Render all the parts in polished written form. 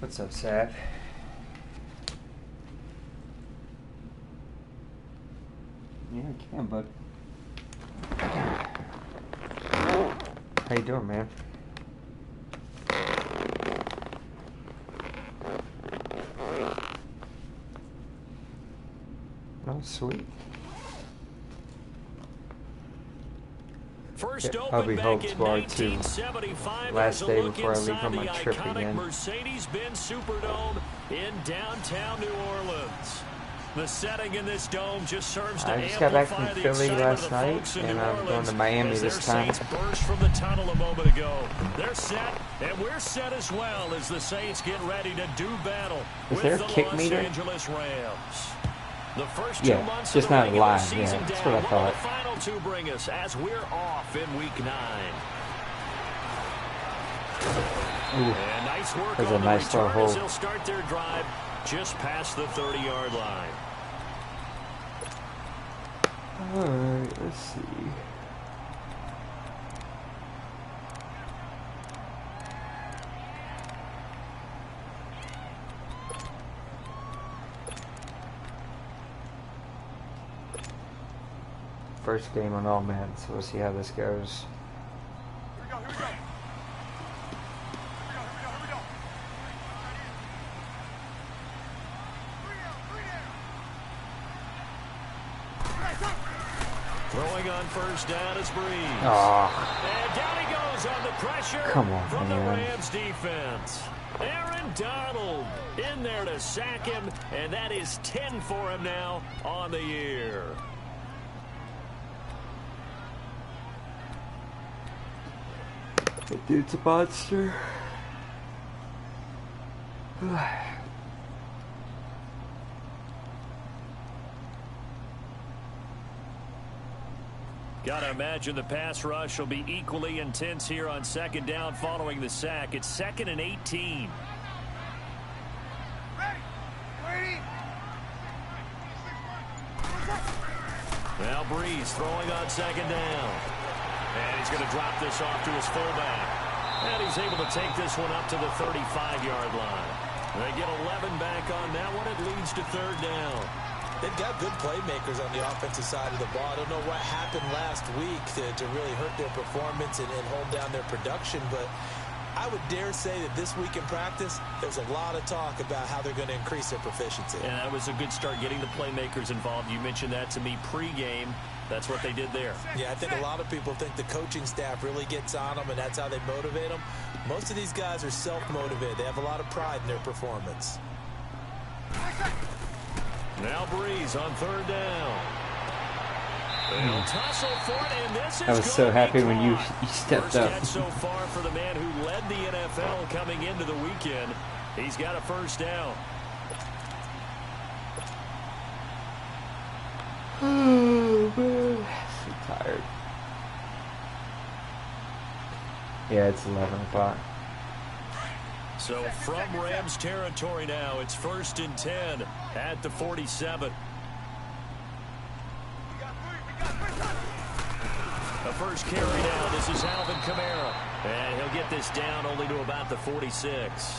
What's up, Sav? Yeah, I can, bud. How you doing, man? Oh, sweet. First I'll be home back in tomorrow too. 1975, Last day before I leave inside on my the trip iconic again. Mercedes-Benz Superdome in downtown New Orleans. The setting in this dome just serves to I just got back amplify from the Philly excitement last of the night, folks in and New I'm going Orleans to Miami as this their time. Saints burst from the tunnel a moment ago. They're set, and we're set as well as the Saints get ready to do battle Is with there a the kick Los meter? Angeles Rams. The first 2 Yeah, months just of the not regular live, season yeah, that's down. what I What will thought. the final two bring us as we're off in Week 9? Ooh, And nice work that was on a the nice little return as hole. they'll start their drive just past the 30-yard line. Alright, let's see. First game on All-Madden, so we'll see how this goes. Here we go. Throwing on first down is Breeze. Oh, And down he goes on the pressure come on, from the man. Rams defense. Aaron Donald in there to sack him, and that is 10 for him now on the year. That dude's a monster. Gotta imagine the pass rush will be equally intense here on second down following the sack. It's 2nd and 18. Now Breeze throwing on second down. And he's going to drop this off to his fullback. And he's able to take this one up to the 35-yard line. They get 11 back on that one. It leads to third down. They've got good playmakers on the offensive side of the ball. I don't know what happened last week to really hurt their performance and hold down their production, but I would dare say that this week in practice, there's a lot of talk about how they're going to increase their proficiency. And that was a good start getting the playmakers involved. You mentioned that to me pregame. That's what they did there. Yeah, I think a lot of people think the coaching staff really gets on them, and that's how they motivate them. Most of these guys are self-motivated. They have a lot of pride in their performance. Now Breeze on third down. They'll tussle for it, and this is I was so happy when you stepped First up. catch so far for the man who led the NFL coming into the weekend. He's got a first down. Oh, man. So tired. Yeah, it's 11 o'clock. So from Rams territory now, it's 1st and 10 at the 47. The first carry now. This is Alvin Kamara. And he'll get this down only to about the 46.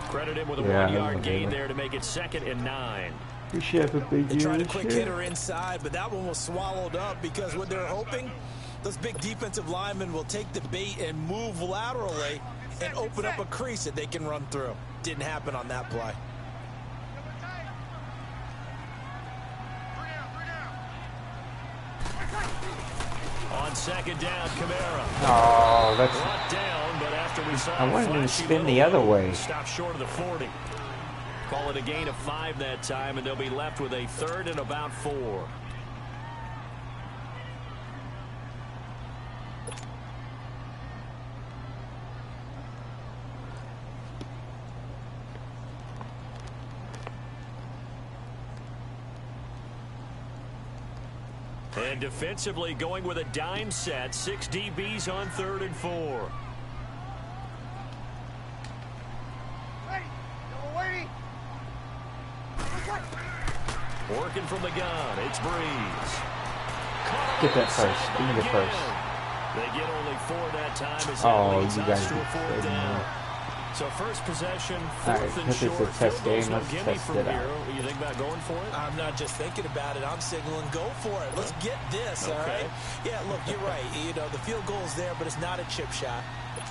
Credit him with a 1-yard gain there to make it 2nd and 9. We should have a big They year tried a this quick year. hitter inside, but that one was swallowed up because what they're hoping, those big defensive linemen will take the bait and move laterally and open up a crease that they can run through. Didn't happen on that play. On second down, Kamara. Oh, that's. Brought down, but after we saw I wanted him to spin the other way. Stop short of the 40. Call it a gain of 5 that time, and they'll be left with a 3rd and about 4. And defensively going with a dime set. 6 DBs on 3rd and 4. Working from the gun. It's Breeze. Get that first. Give me the first. They get only 4 that time as Oh, that leads you us guys to a 4th down. So first possession, All right, fourth and this is a short. test Field goal's game. no Let's gimme test from it here. out. What do you think about going for it? I'm not just thinking about it. I'm signaling go for it. Let's get this, all right? Yeah, look, you're right. You know, the field goal is there, but it's not a chip shot.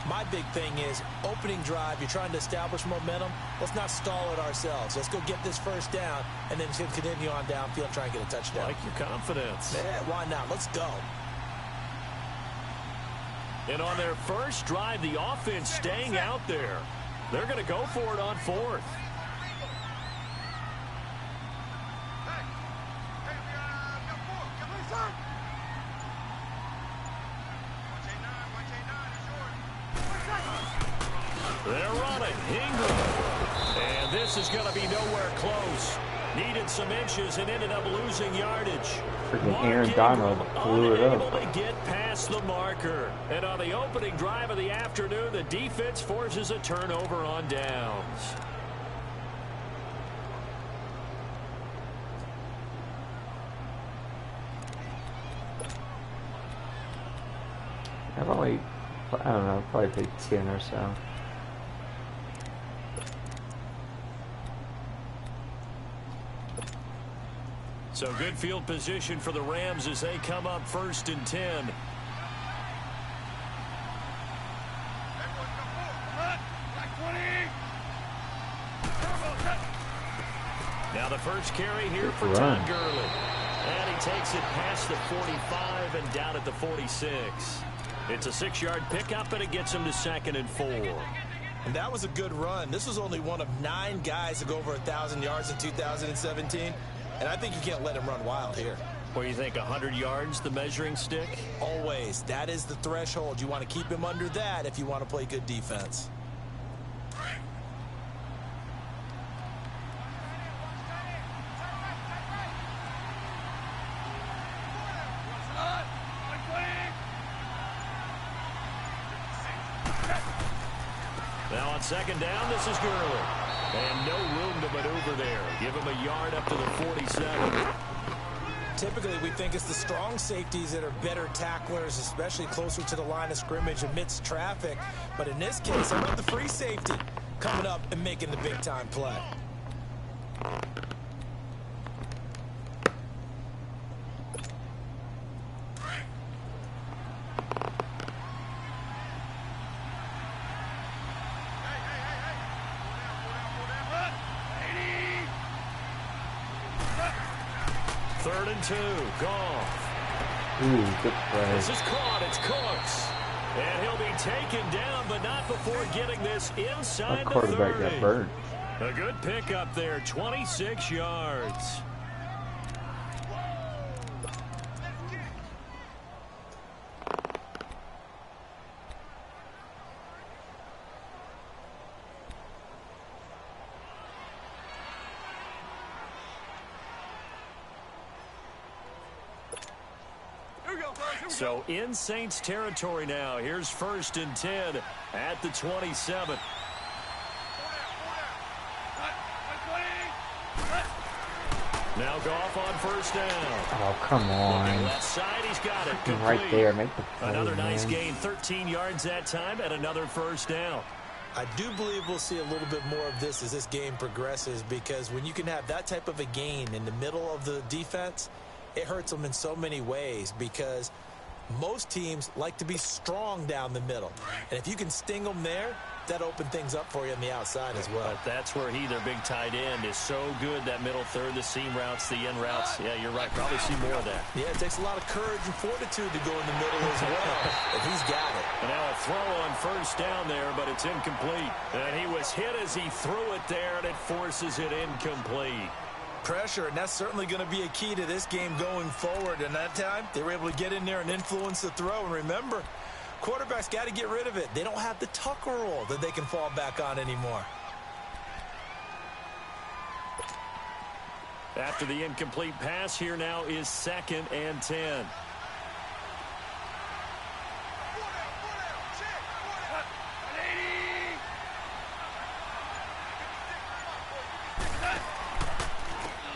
My big thing is opening drive. You're trying to establish momentum. Let's not stall it ourselves. Let's go get this first down and then continue on downfield and try and get a touchdown. Like your confidence. Yeah, why not? Let's go. And on their first drive, the offense staying out there. They're going to go for it on fourth. They're running. Ingram. And this is going to be nowhere close. Needed some inches and ended up losing yardage. Freaking Aaron Donald blew it unable up. to get past the marker. And on the opening drive of the afternoon, the defense forces a turnover on downs. I've only, I don't know, probably played 10 or so. So good field position for the Rams as they come up 1st and 10. Now the first carry here for Todd Gurley. And he takes it past the 45 and down at the 46. It's a 6-yard pickup, and it gets him to 2nd and 4. And that was a good run. This was only one of 9 guys to go over 1,000 yards in 2017. And I think you can't let him run wild here. What do you think, 100 yards, the measuring stick? Always. That is the threshold. You want to keep him under that if you want to play good defense. Now on 2nd down, this is Gurley. And no room to maneuver there. Give him a yard up to the 47. Typically, we think it's the strong safeties that are better tacklers, especially closer to the line of scrimmage amidst traffic. But in this case, how about the free safety coming up and making the big-time play? Third and 2. Goff. Ooh, good play. This is caught. It's Cooks. And he'll be taken down, but not before getting this inside Our quarterback the 30. got burned. A good pickup there, 26 yards. So in Saints territory now. Here's 1st and 10 at the 27. Now Goff on 1st down. Oh, come on. Left side, he's got it. Complete. Right there, make the play, Another nice man. gain, 13 yards that time, and another 1st down. I do believe we'll see a little bit more of this as this game progresses, because when you can have that type of a gain in the middle of the defense, it hurts them in so many ways, because most teams like to be strong down the middle. And if you can sting them there, that opens things up for you on the outside as well. But that's where their big tight end, is so good, that middle third, the seam routes, the end routes. Yeah, you're right. Probably see more of that. Yeah, it takes a lot of courage and fortitude to go in the middle as well. And he's got it. And now a throw on 1st down there, but it's incomplete. And he was hit as he threw it there, and it forces it incomplete. Pressure, and that's certainly going to be a key to this game going forward. And that time, they were able to get in there and influence the throw. And remember, quarterbacks got to get rid of it. They don't have the Tucker rule that they can fall back on anymore. After the incomplete pass, here now is 2nd and 10.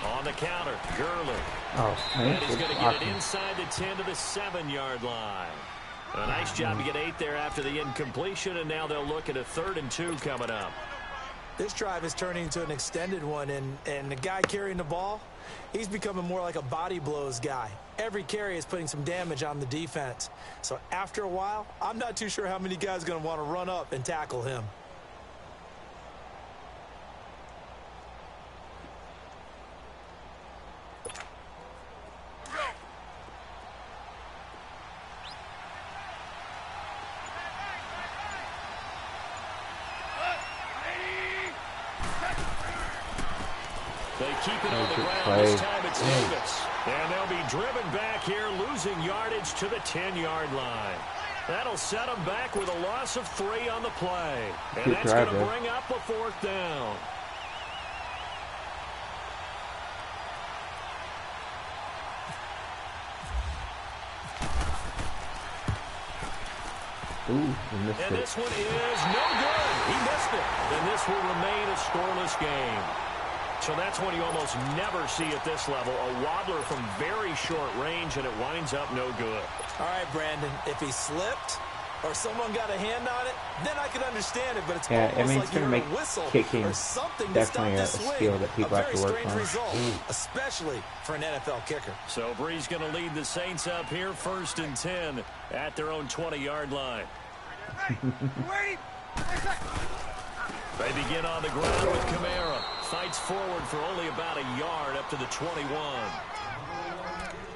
On the counter, Gurley. Oh, man. And he's going to get it inside the 10 to the 7-yard line. A nice job to get 8 there after the incompletion, and now they'll look at a 3rd and 2 coming up. This drive is turning into an extended one, and the guy carrying the ball, he's becoming more like a body blows guy. Every carry is putting some damage on the defense. So after a while, I'm not too sure how many guys are going to want to run up and tackle him. They keep it on the ground. This time it's Davis. And they'll be driven back here, losing yardage to the 10-yard line. That'll set them back with a loss of 3 on the play. And that's going to bring up a 4th down. And this one is no good. He missed it. And this will remain a scoreless game. So that's one you almost never see at this level. A wobbler from very short range, and it winds up no good. All right, Brandon, if he slipped or someone got a hand on it, then I could understand it, but it's almost like you're a whistle or something to stop this swing. Skill that people have to work on. Result, especially for an NFL kicker. So Bree's going to lead the Saints up here, 1st and 10 at their own 20-yard line. They begin on the ground with Kamara. Fights forward for only about a yard up to the 21.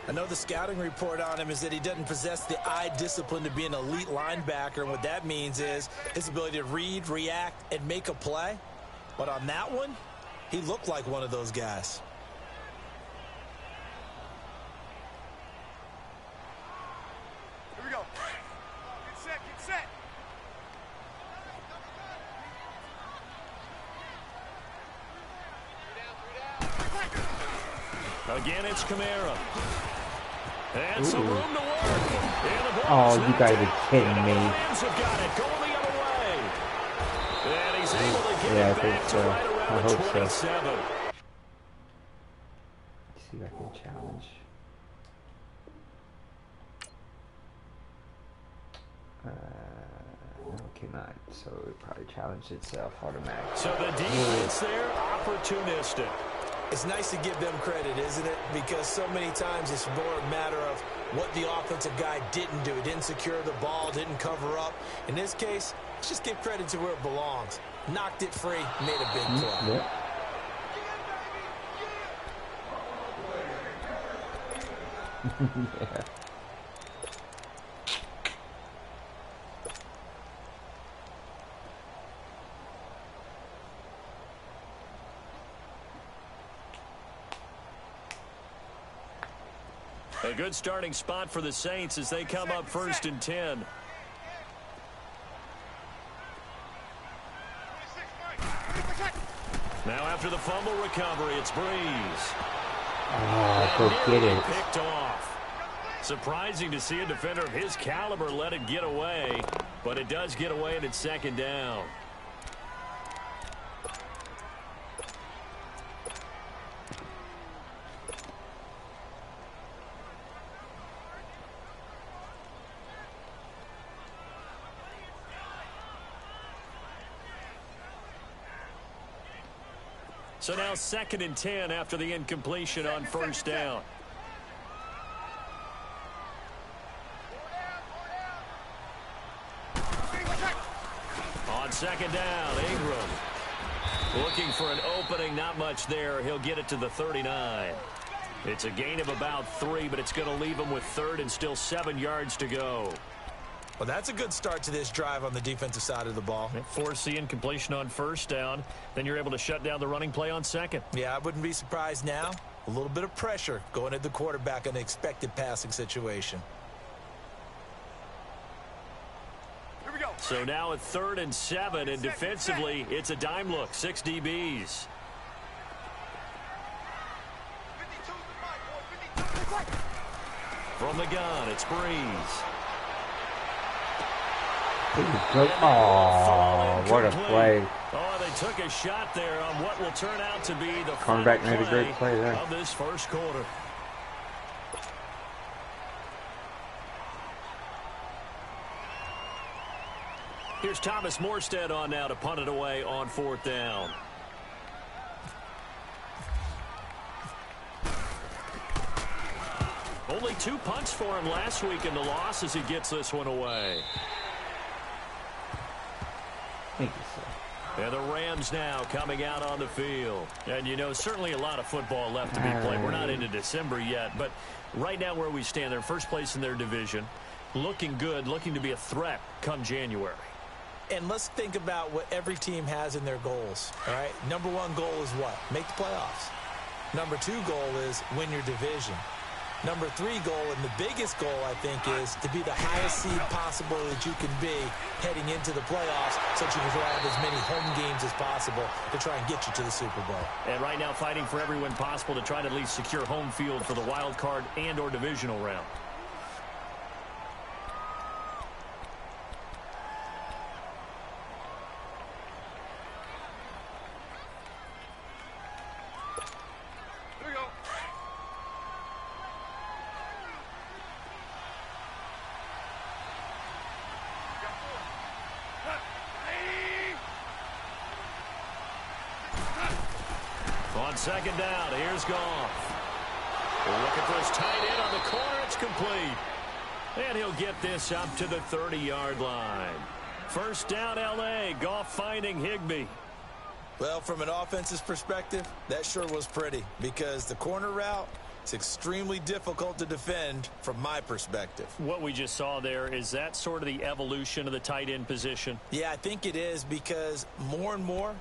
I know the scouting report on him is that he doesn't possess the eye discipline to be an elite linebacker, and what that means is his ability to read, react, and make a play. But on that one, he looked like one of those guys. Here we go. Get set, get set. Again, it's Kamara. And some room to work. Oh, you gotta be kidding me. Lions have got it going the other way. And he's able to get it back to right around the 27. Let's see if I can challenge. No, it cannot. So it probably challenged itself automatically. So the defense there, opportunistic. It's nice to give them credit, isn't it? Because so many times it's more a matter of what the offensive guy didn't do. He didn't secure the ball, didn't cover up. In this case, let's just give credit to where it belongs. Knocked it free, made a big play. Yep. Yeah. A good starting spot for the Saints as they come up 1st and 10. Now after the fumble recovery, it's Breeze. Oh, go get it. Picked off. Surprising to see a defender of his caliber let it get away, but it does get away and it's 2nd down. So now 2nd and 10 after the incompletion on 1st down. On 2nd down, Ingram. Looking for an opening, not much there. He'll get it to the 39. It's a gain of about 3, but it's going to leave him with 3rd and still 7 yards to go. Well, that's a good start to this drive on the defensive side of the ball. Force the incompletion on 1st down. Then you're able to shut down the running play on 2nd. Yeah, I wouldn't be surprised now. A little bit of pressure going at the quarterback in an expected passing situation. Here we go. So now at 3rd and 7, and defensively, it's a dime look. 6 DBs. From the gun, it's Breeze. Oh, what a play. Oh, they took a shot there on what will turn out to be the Cornerback made a great play there. Of this 1st quarter. Here's Thomas Morstead on now to punt it away on 4th down. Only 2 punts for him last week in the loss as he gets this one away. Thank you, sir. And the Rams now coming out on the field. And, you know, certainly a lot of football left to be played. We're not into December yet, but right now where we stand, they're first place in their division. Looking good, looking to be a threat come January. And let's think about what every team has in their goals, all right? Number 1 goal is what? Make the playoffs. Number 2 goal is win your division. Number 3 goal, and the biggest goal, I think, is to be the highest seed possible that you can be heading into the playoffs so that you can have as many home games as possible to try and get you to the Super Bowl. And right now fighting for every win possible to try to at least secure home field for the wild card and or divisional round. On 2nd down, here's Goff. We're looking for his tight end on the corner. It's complete. And he'll get this up to the 30-yard line. 1st down, L.A. Goff finding Higbee. Well, from an offensive perspective, that sure was pretty because the corner route is extremely difficult to defend from my perspective. What we just saw there, is that sort of the evolution of the tight end position? Yeah, I think it is because more and more,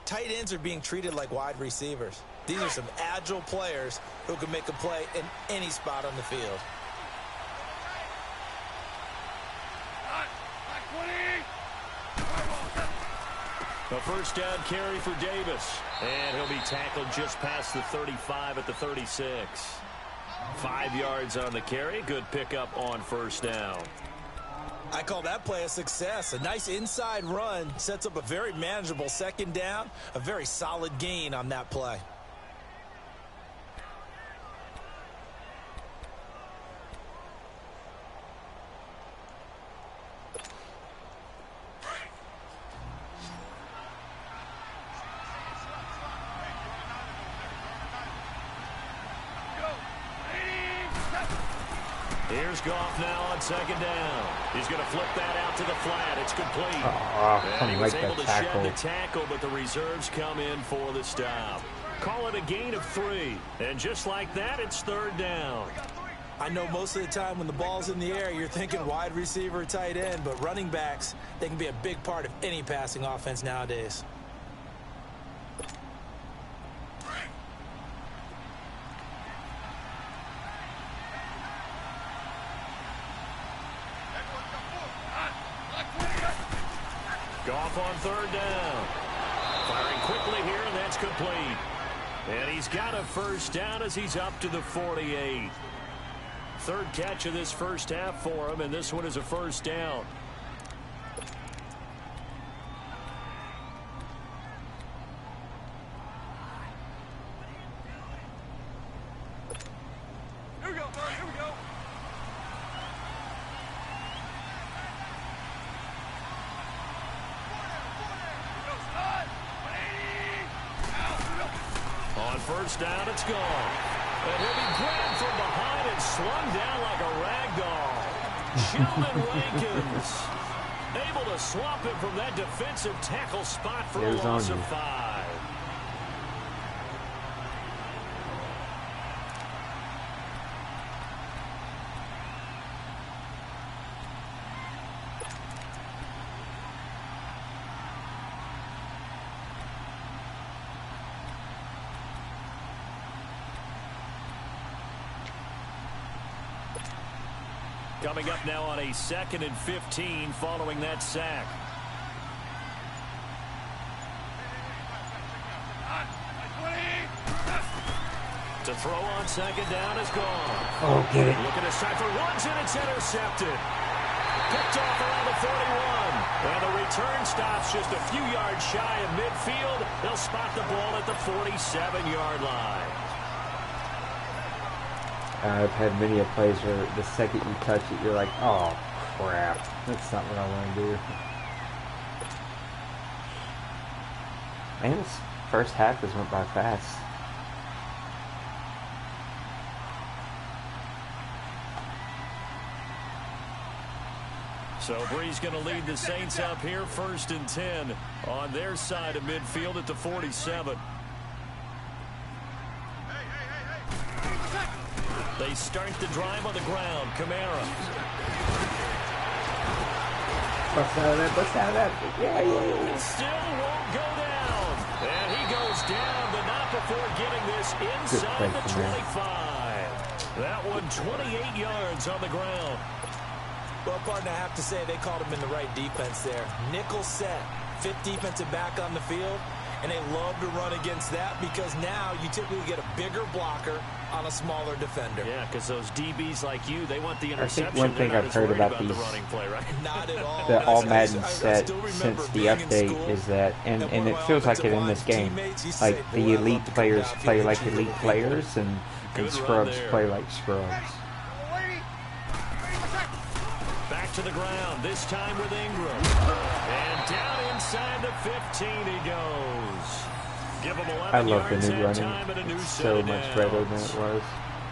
tight ends are being treated like wide receivers. These are some agile players who can make a play in any spot on the field. A 1st down carry for Davis. And he'll be tackled just past the 35 at the 36. 5 yards on the carry. Good pickup on 1st down. I call that play a success. A nice inside run sets up a very manageable 2nd down. A very solid gain on that play. Here's Goff now on 2nd down. He's going to flip that out to the flat. It's complete. And he was able to shed the tackle, but the reserves come in for the stop. Call it a gain of 3. And just like that, it's 3rd down. I know most of the time when the ball's in the air, you're thinking wide receiver, tight end, but running backs, they can be a big part of any passing offense nowadays. Goff on 3rd down. Firing quickly here, and that's complete. And he's got a 1st down as he's up to the 48. 3rd catch of this 1st half for him, and this one is a 1st down. Here we go, Bert. Here we go. On 1st down, it's gone. And he'll be grabbed from behind and slung down like a rag doll. Sheldon Rankins able to swap him from that defensive tackle spot for a loss of 5. Coming up now on a 2nd and 15 following that sack. To throw on 2nd down is gone. Oh, get it. Looking to strike for ones, and it's intercepted. Picked off around the 41. And the return stops just a few yards shy of midfield. They'll spot the ball at the 47-yard line. I've had many plays where the second you touch it, you're like, oh, crap. That's not what I want to do. Man, this first half just went by fast. So Bree's going to lead the Saints up here, 1st and 10 on their side of midfield at the 47. They start the drive on the ground. Kamara. Bust out of that, bust out of that. Yeah. Still won't go down. And he goes down, but not before getting this inside the 25. That one 28 yards on the ground. Well, partner, I have to say they called him in the right defense there. Nickel set, 5th defensive back on the field, and they love to run against that because now you typically get a bigger blocker on a smaller defender. Yeah, because those DBs like you, they want the interception. I think one thing I've heard about these, the running play, right? Not at all. the All-Madden set since the update is that, and it feels like it in this game, like the elite players play like elite players, and scrubs play like scrubs. Back to the ground, this time with Ingram. And down inside the 15 he goes. Give him 11 I love the yards new running. time and a new It's so much better than it was.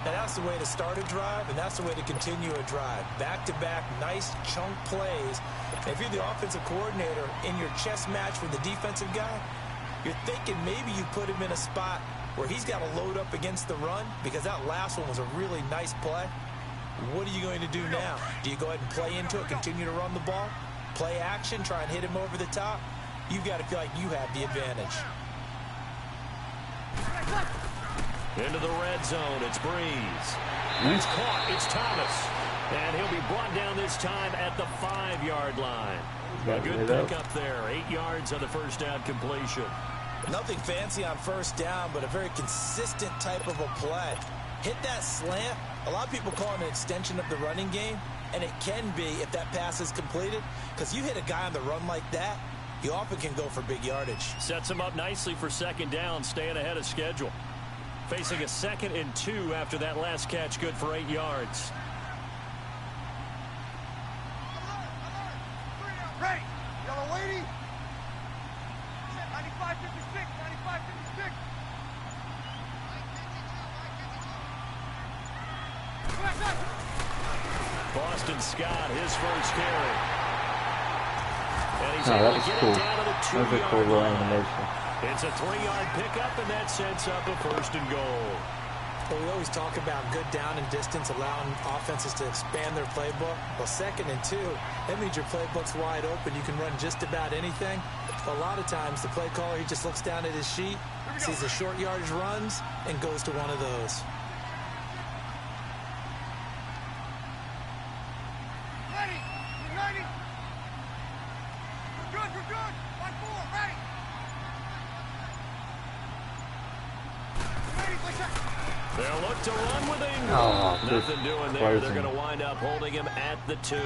And that's the way to start a drive, and that's the way to continue a drive. Back-to-back, nice chunk plays. And if you're the offensive coordinator in your chess match with the defensive guy, you're thinking maybe you put him in a spot where he's got to load up against the run because that last one was a really nice play. What are you going to do now? Do you go ahead and play into it, continue to run the ball, play action, try and hit him over the top? You've got to feel like you have the advantage. Into the red zone, it's Breeze. It's caught, it's Thomas. And he'll be brought down this time at the 5-yard line. A good pickup there, 8 yards on the first down completion. Nothing fancy on first down, but a very consistent type of a play. Hit that slant. A lot of people call it an extension of the running game, and it can be if that pass is completed, because you hit a guy on the run like that, you often can go for big yardage. Sets him up nicely for second down, staying ahead of schedule. Facing a 2nd and 2 after that last catch, good for 8 yards. Right, yellow lady. 95-56, 95-56. Boston Scott, his first carry. And he's that able was to get cool. it down to the 2-yard That was a cool little line. animation. It's a 3-yard pickup, and that sets up a 1st and goal. Well, we always talk about good down and distance, allowing offenses to expand their playbook. Well, 2nd and 2, that means your playbook's wide open. You can run just about anything. But a lot of times, the play caller, he just looks down at his sheet, sees the short yardage runs, and goes to one of those. Ready, ready. We're good, we're good. 1-4, ready. Ready, push up. They'll look to run with Ingram. Oh, nothing doing there. They're going to wind up holding him at the 2.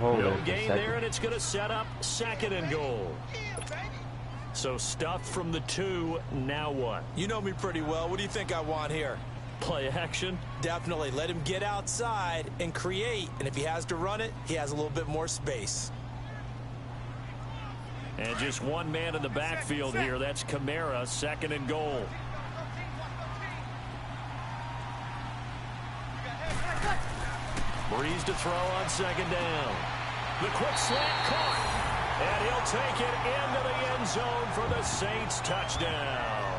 No gain there, and it's going to set up 2nd and goal. So stuffed from the 2, now what? You know me pretty well. What do you think I want here? Play action? Definitely. Let him get outside and create. And if he has to run it, he has a little bit more space. And just one man in the backfield here. That's Kamara, 2nd and goal. Breeze to throw on 2nd down. The quick slant caught. And he'll take it into the end zone for the Saints touchdown.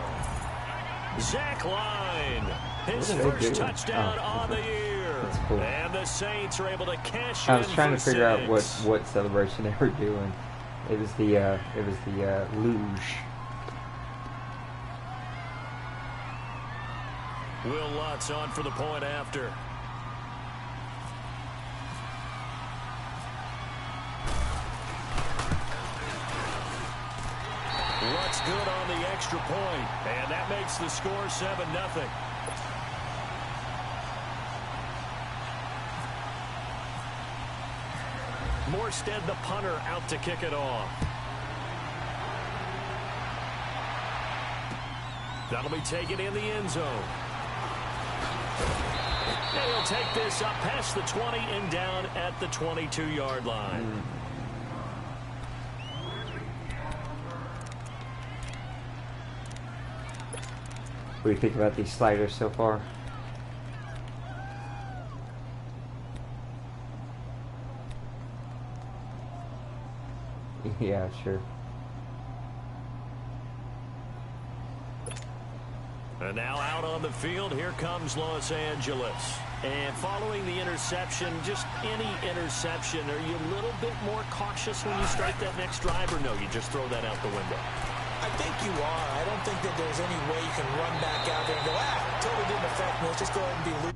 Zach Line, his first touchdown on the year. Cool. And the Saints are able to cash I was in trying to for figure out 6. what celebration they were doing. It was the luge. Will Lutz on for the point after. Lutz good on the extra point, and that makes the score 7-0. Morstead, the punter, out to kick it off. That'll be taken in the end zone. And he'll take this up past the 20 and down at the 22-yard line. What do you think about these sliders so far? Yeah, sure. And now out on the field, here comes Los Angeles. And following the interception, just any interception, are you a little bit more cautious when you start that next drive, or no, you just throw that out the window? I think you are. I don't think that there's any way you can run back out there and go, totally didn't affect me. Let's just go ahead and be loose.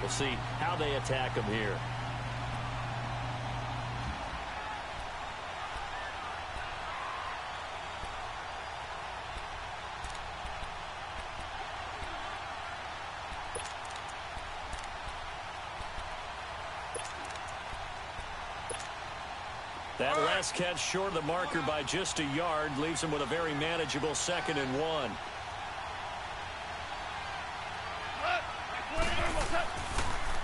We'll see how they attack him here. That last catch short of the marker by just a yard leaves him with a very manageable 2nd and 1.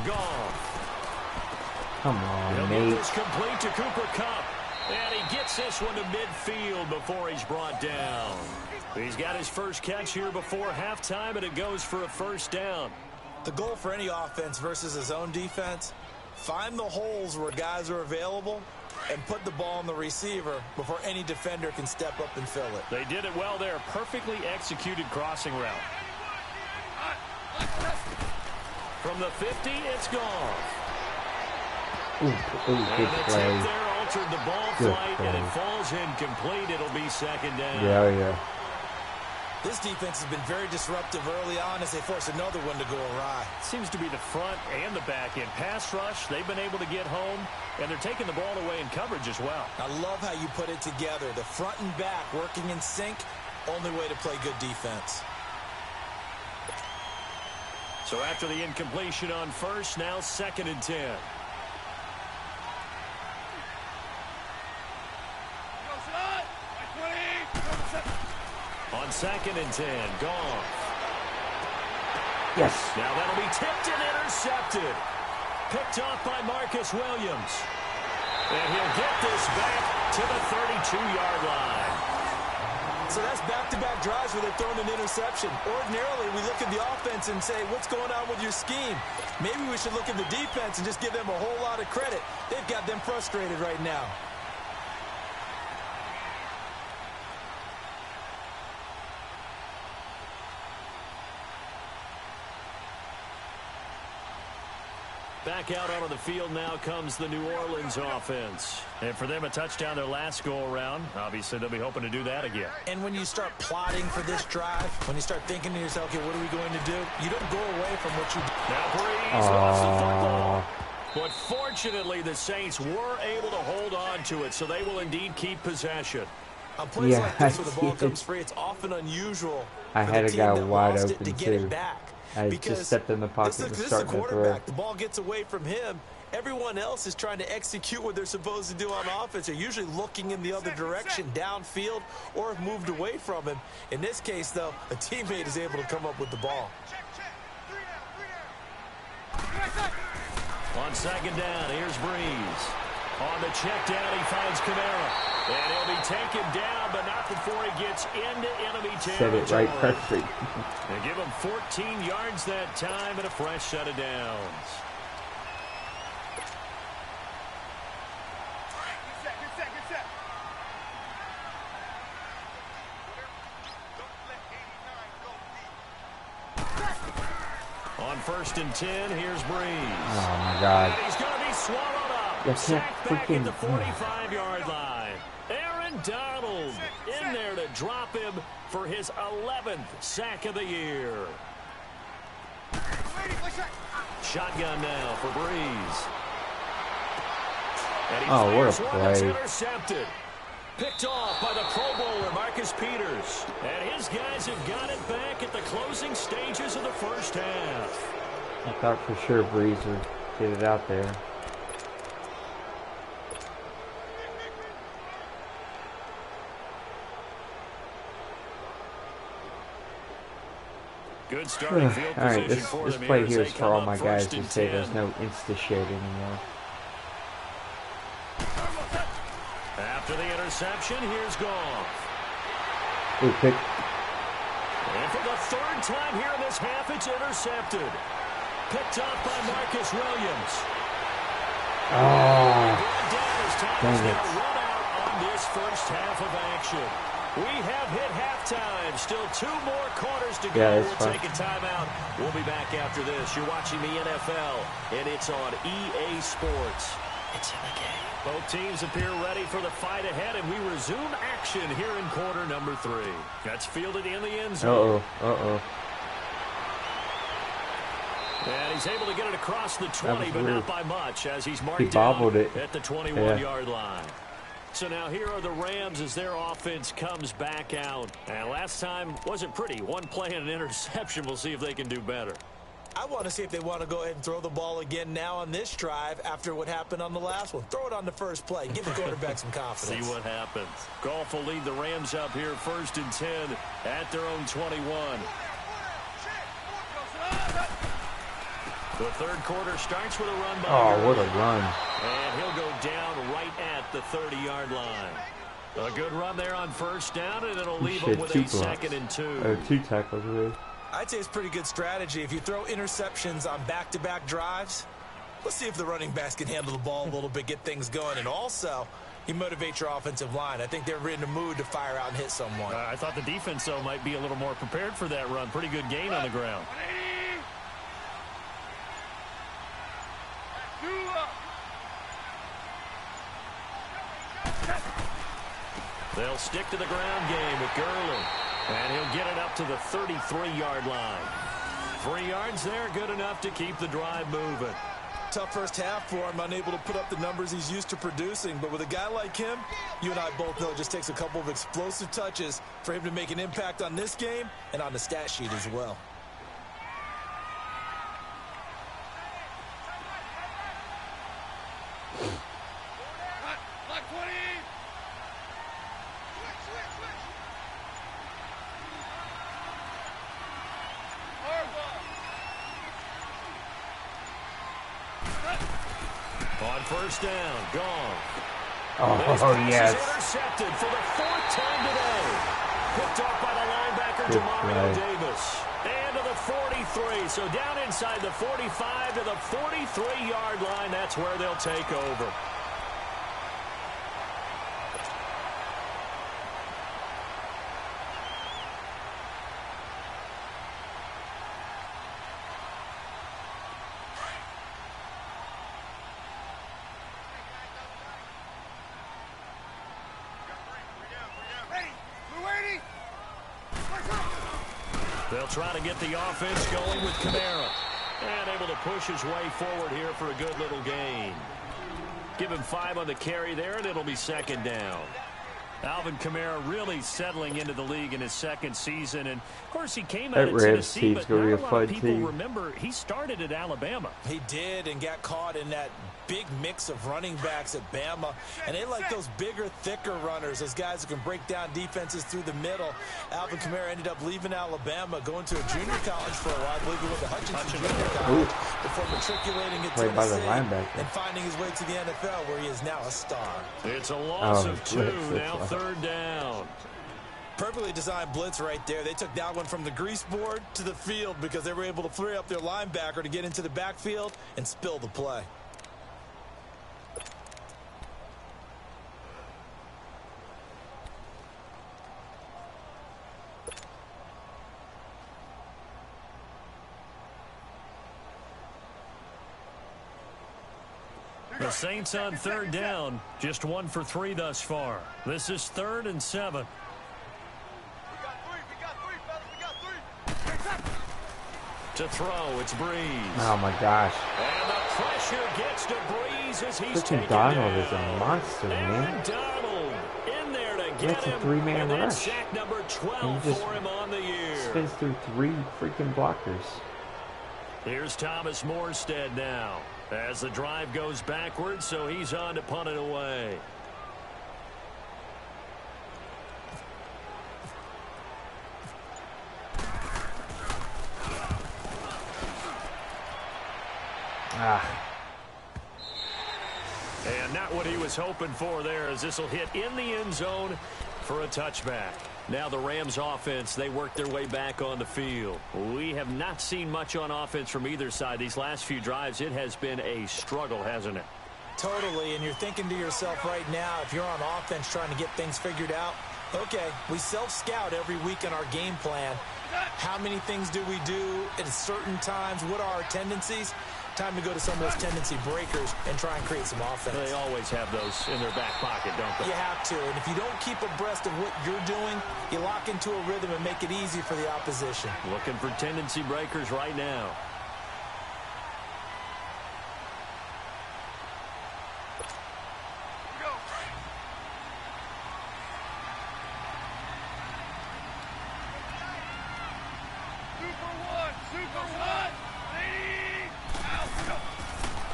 Goff. Come on, He'll Nate. get this complete to Cooper Kupp. And he gets this one to midfield before he's brought down. He's got his first catch here before halftime, and it goes for a 1st down. The goal for any offense versus his own defense, find the holes where guys are available and put the ball on the receiver before any defender can step up and fill it. They did it well there. Perfectly executed crossing route. From the 50, it's gone. Ooh, good the play. tip there altered the ball Good flight, play. and it falls incomplete. It'll be 2nd down. Yeah. This defense has been very disruptive early on as they force another one to go awry. Seems to be the front and the back end. Pass rush, they've been able to get home, and they're taking the ball away in coverage as well. I love how you put it together. The front and back working in sync, only way to play good defense. So after the incompletion on 1st, now 2nd and 10. On 2nd and 10, Goff. Yes. Now that'll be tipped and intercepted. Picked off by Marcus Williams. And he'll get this back to the 32-yard line. So that's back-to-back drives where they're throwing an interception. Ordinarily, we look at the offense and say, what's going on with your scheme? Maybe we should look at the defense and just give them a whole lot of credit. They've got them frustrated right now. Back out onto the field now comes the New Orleans offense. And for them, a touchdown their last go-around. Obviously, they'll be hoping to do that again. And when you start plotting for this drive, when you start thinking to yourself, okay, what are we going to do? You don't go away from what you do. Now Breeze lost the football. But fortunately, the Saints were able to hold on to it, so they will indeed keep possession. On plays like this where the ball comes free, it's often unusual I for had the a team guy that wide lost it open, to get too. it back. I Because just stepped in the pocket and this is the starting to throw. quarterback. The ball gets away from him. Everyone else is trying to execute what they're supposed to do on offense. They're usually looking in the other direction, downfield, or have moved away from him. In this case, though, a teammate is able to come up with the ball. On 2nd down, here's Breeze. On the check down, he finds Kamara. And he'll be taken down, but not before he gets into enemy territory. Said it right perfect. They give him 14 yards that time and a fresh set of downs. On 1st and 10, here's Breeze. Oh my God. And he's going to be swallowed up. That's Sacked back at the freaking- 45-yard line. Aaron Donald in there to drop him for his 11th sack of the year. Shotgun now for Breeze. And he what a fires one that's play. intercepted. Picked off by the Pro Bowler, Marcus Peters. And his guys have got it back at the closing stages of the first half. I thought for sure Breeze would get it out there. Good starting field All right, position this for them play as here they is for come all up my guys 1st who and say 10. there's no insta shit anymore. After the interception, here's Goff. Good pick. And for the third time here in this half, it's intercepted. Picked off by Marcus Williams. Oh, Time is going to run out on this first half of action. We have hit halftime. Still 2 more quarters to go. Yeah, we'll take a timeout. We'll be back after this. You're watching the NFL, and it's on EA Sports. It's in the game. Both teams appear ready for the fight ahead, and we resume action here in quarter number 3. That's fielded in the end zone. And he's able to get it across the 20, but not by much, as he's marked down at the 21-yard line. So now here are the Rams as their offense comes back out. And last time wasn't pretty. 1 play and an interception. We'll see if they can do better. I want to see if they want to go ahead and throw the ball again now on this drive after what happened on the last one. Throw it on the first play. Give the quarterback some confidence. See what happens. Goff will lead the Rams up here 1st and 10 at their own 21. The third quarter starts with a run by what a run. And he'll go down right at the 30-yard line. A good run there on 1st down, and it'll leave him with a 2nd and 2. 2 tackles, really. I'd say it's pretty good strategy. If you throw interceptions on back-to-back drives, let's see if the running backs can handle the ball a little bit, get things going. And also, you motivate your offensive line. I think they're in the mood to fire out and hit someone. I thought the defense, though, might be a little more prepared for that run. Pretty good gain on the ground. They'll stick to the ground game with Gurley. And he'll get it up to the 33-yard line. 3 yards there, good enough to keep the drive moving. Tough first half for him, unable to put up the numbers he's used to producing. But with a guy like him, you and I both know it just takes a couple of explosive touches for him to make an impact on this game and on the stat sheet as well. On 1st down, gone. Yes. Intercepted for the 4th time today. Picked off by the linebacker, Jamario Davis. And to the 43. So down inside the 45 to the 43-yard line. That's where they'll take over. They'll try to get the offense going with Kamara. And able to push his way forward here for a good little gain. Give him 5 on the carry there, and it'll be 2nd down. Alvin Kamara really settling into the league in his 2nd season. And, of course, he came out of Tennessee, but not a lot of people remember he started at Alabama. He did, and got caught in that big mix of running backs at Bama. And they like those bigger, thicker runners, those guys who can break down defenses through the middle. Alvin Kamara ended up leaving Alabama, going to a junior college for a while. I believe he went to Hutchinson Junior College before matriculating at Tennessee and finding his way to the NFL, where he is now a star. It's a loss of 2, now 3rd down. Perfectly designed blitz right there. They took that one from the grease board to the field because they were able to free up their linebacker to get into the backfield and spill the play. The Saints on 3rd down, just 1 for 3 thus far. This is 3rd and 7. To throw, it's Breeze. Oh my gosh. And the pressure gets to Breeze as he's taken Donald down. is a monster, man. Donald in there to get That's a him. 3-man and rush. Sack number 12 for him on the year. Spins through 3 freaking blockers. Here's Thomas Morstead now as the drive goes backwards, so he's on to punt it away. And not what he he was hoping for there, as this will hit in the end zone for a touchback. Now the Rams offense, they work their way back on the field. We have not seen much on offense from either side. These last few drives, it has been a struggle, hasn't it? Totally, and you're thinking to yourself right now, if you're on offense trying to get things figured out, okay, we self-scout every week in our game plan. How many things do we do at certain times? What are our tendencies? Time to go to some of those tendency breakers and try and create some offense. They always have those in their back pocket, don't they? You have to, and if you don't keep abreast of what you're doing, you lock into a rhythm and make it easy for the opposition. Looking for tendency breakers right now.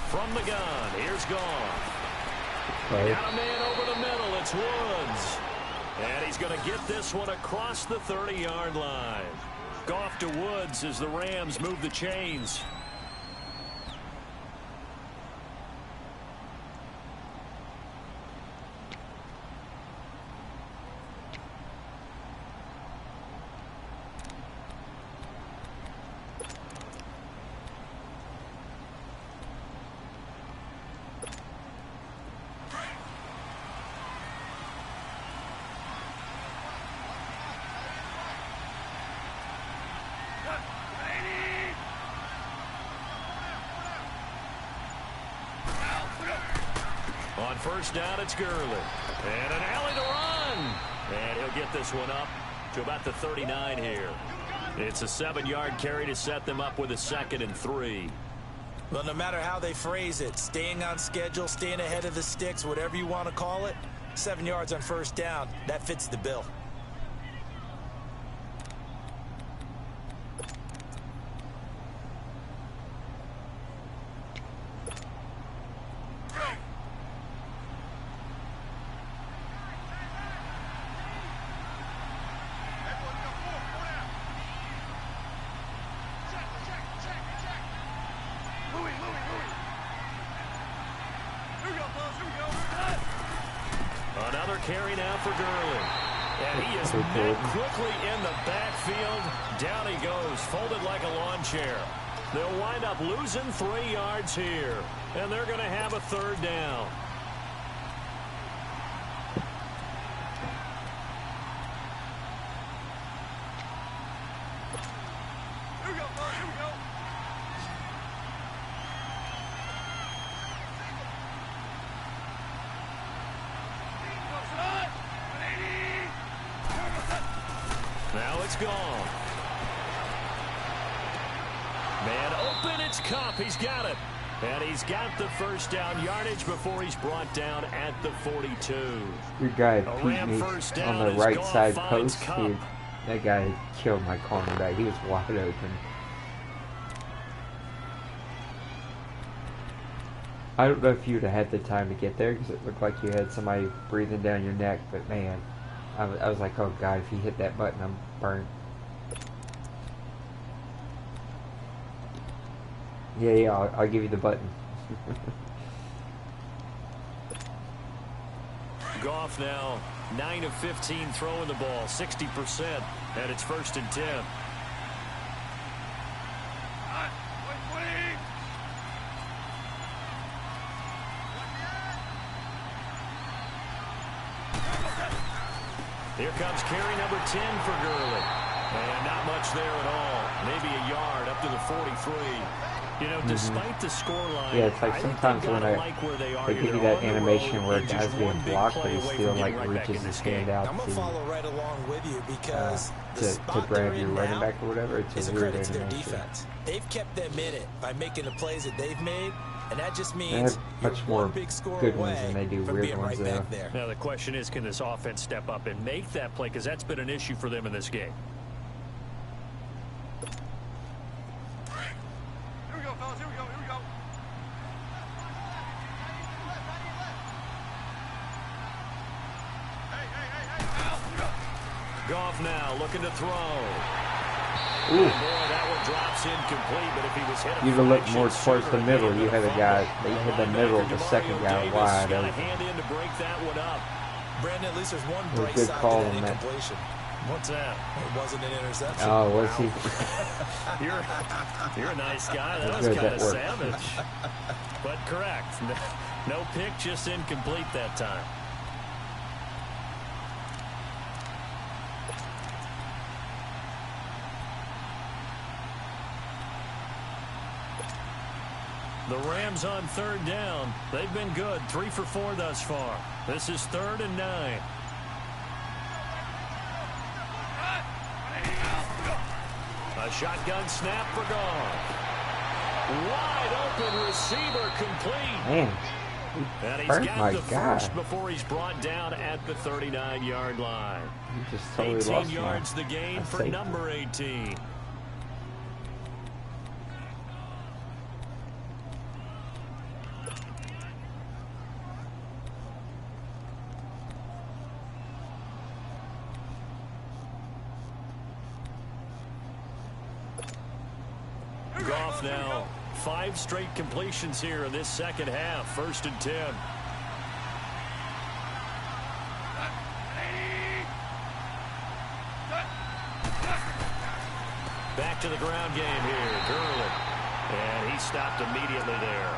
From the gun, here's Goff. Got a man over the middle, it's Woods. And he's going to get this one across the 30-yard line. Goff to Woods as the Rams move the chains. On first down, it's Gurley. And an alley to run. And he'll get this one up to about the 39 here. It's a 7-yard carry to set them up with a 2nd and 3. Well, no matter how they phrase it, staying on schedule, staying ahead of the sticks, whatever you want to call it, 7 yards on first down, that fits the bill. Another carry now for Gurley. And he is met quickly in the backfield. Down he goes, folded like a lawn chair. They'll wind up losing 3 yards here. And they're going to have a 3rd down. Now it's gone. Man open, it's Cup. He's got it. And he's got the first down yardage before he's brought down at the 42. Your guy beat me on the right side post. That guy killed my cornerback. He was wide open. I don't know if you'd have had the time to get there because it looked like you had somebody breathing down your neck, but man, I was like, oh God, if he hit that button, I'm burnt. Yeah, I'll give you the button. Goff now 9 of 15 throwing the ball, 60%, and it's 1st and 10. Here comes carry number 10 for Gurley. And not much there at all. Maybe a yard up to the 43. You know, despite the scoreline, yeah, it's like sometimes when they give you that animation where a guy's being blocked, but he still like reaches his hand out I'm gonna follow right along with you because to grab your running back or whatever. It's a weird credit to their animation. defense. They've kept them in it by making the plays that they've made, and that just means they have much more big score good away ones than they do from weird being ones. right back there. Now the question is, can this offense step up and make that play? Because that's been an issue for them in this game. Here we go, fellas. Here we go. Here we go. Goff now looking to throw. Boy, that one drops incomplete, but if he was hit, you'd have looked more towards the middle. You had a guy, they hit the middle, the second guy wide. Got a hand in to break that one up. Brandon, at least there's one bright good side call to that on that. incompletion. What's that? It wasn't an interception. Oh, was he? You're a nice guy. That was Good, kind that of worked. savage. But correct. No pick, just incomplete that time. The Rams on third down. They've been good. 3 for 4 thus far. This is 3rd and 9. A shotgun snap for Goff. Wide open receiver complete. Man, And he's hurt got my the guy. first before he's brought down at the 39-yard line. he just totally 18 lost yards the gain my for safety. number 18. Goff now 5 straight completions here in this second half. 1st and 10. Back to the ground game here. Gurley. And he stopped immediately there.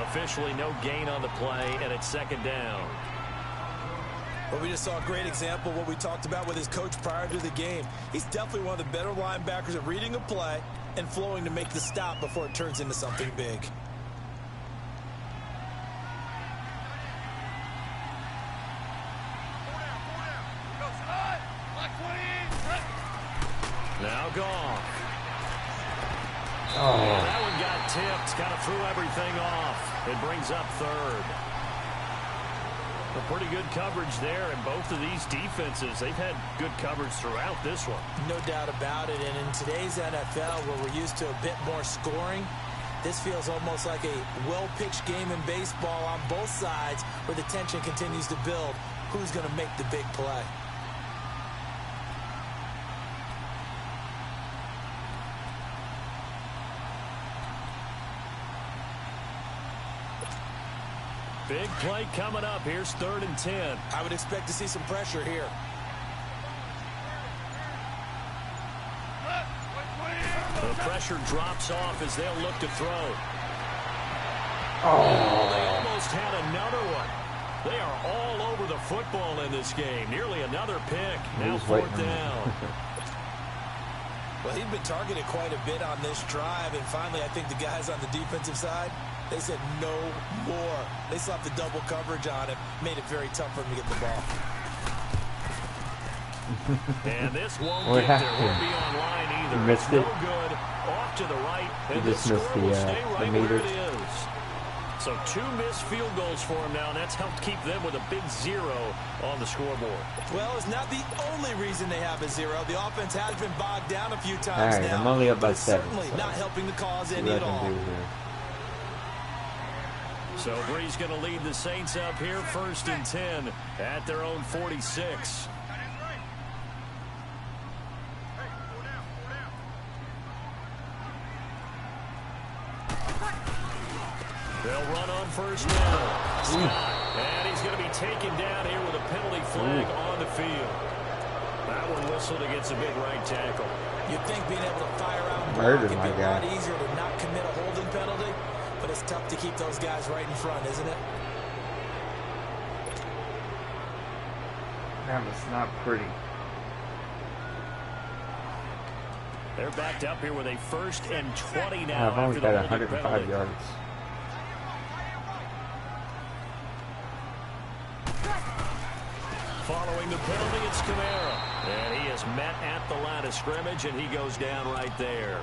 Officially no gain on the play, and it's 2nd down. Well, we just saw a great example of what we talked about with his coach prior to the game. He's definitely one of the better linebackers at reading a play and flowing to make the stop before it turns into something big. Now Goff. Oh, That one got tipped. Kind of threw everything off. It brings up 3rd. A pretty good coverage there, and both of these defenses, they've had good coverage throughout this one. No doubt about it. And in today's NFL, where we're used to a bit more scoring, this feels almost like a well-pitched game in baseball on both sides where the tension continues to build. Who's going to make the big play? Big play coming up. Here's 3rd and 10. I would expect to see some pressure here. The pressure drops off as they'll look to throw. oh, They almost had another one. They are all over the football in this game. Nearly another pick. Now He's 4th waiting. down. Well, he'd been targeted quite a bit on this drive, and finally I think the guys on the defensive side, they said no more. They slapped the double coverage on him, made it very tough for him to get the ball. And this won't What get there. happened? Won't be online either. You missed It's no it? good. Off to the right. And You this just missed score the, will stay the right where meters. it is. So 2 missed field goals for him now, and that's helped keep them with a big 0 on the scoreboard. Well, it's not the only reason they have a 0. The offense has been bogged down a few All times right, now. I'm only up by but it's 7. certainly So not helping the cause see any what at I all. can do here. So Bree's going to lead the Saints up here, 1st and 10 at their own 46. They'll run on 1st down. Scott, and he's going to be taken down here with a penalty flag on the field. That one whistled against a big right tackle. You'd think being able to fire out and block Murdered would be my a guy. lot easier to not commit a holding penalty, but it's tough to keep those guys right in front, isn't it? That was not pretty. They're backed up here with a 1st and 20 now. I've only after the got holding 105 penalty. yards. Following the penalty, it's Kamara. And he is met at the line of scrimmage, and he goes down right there.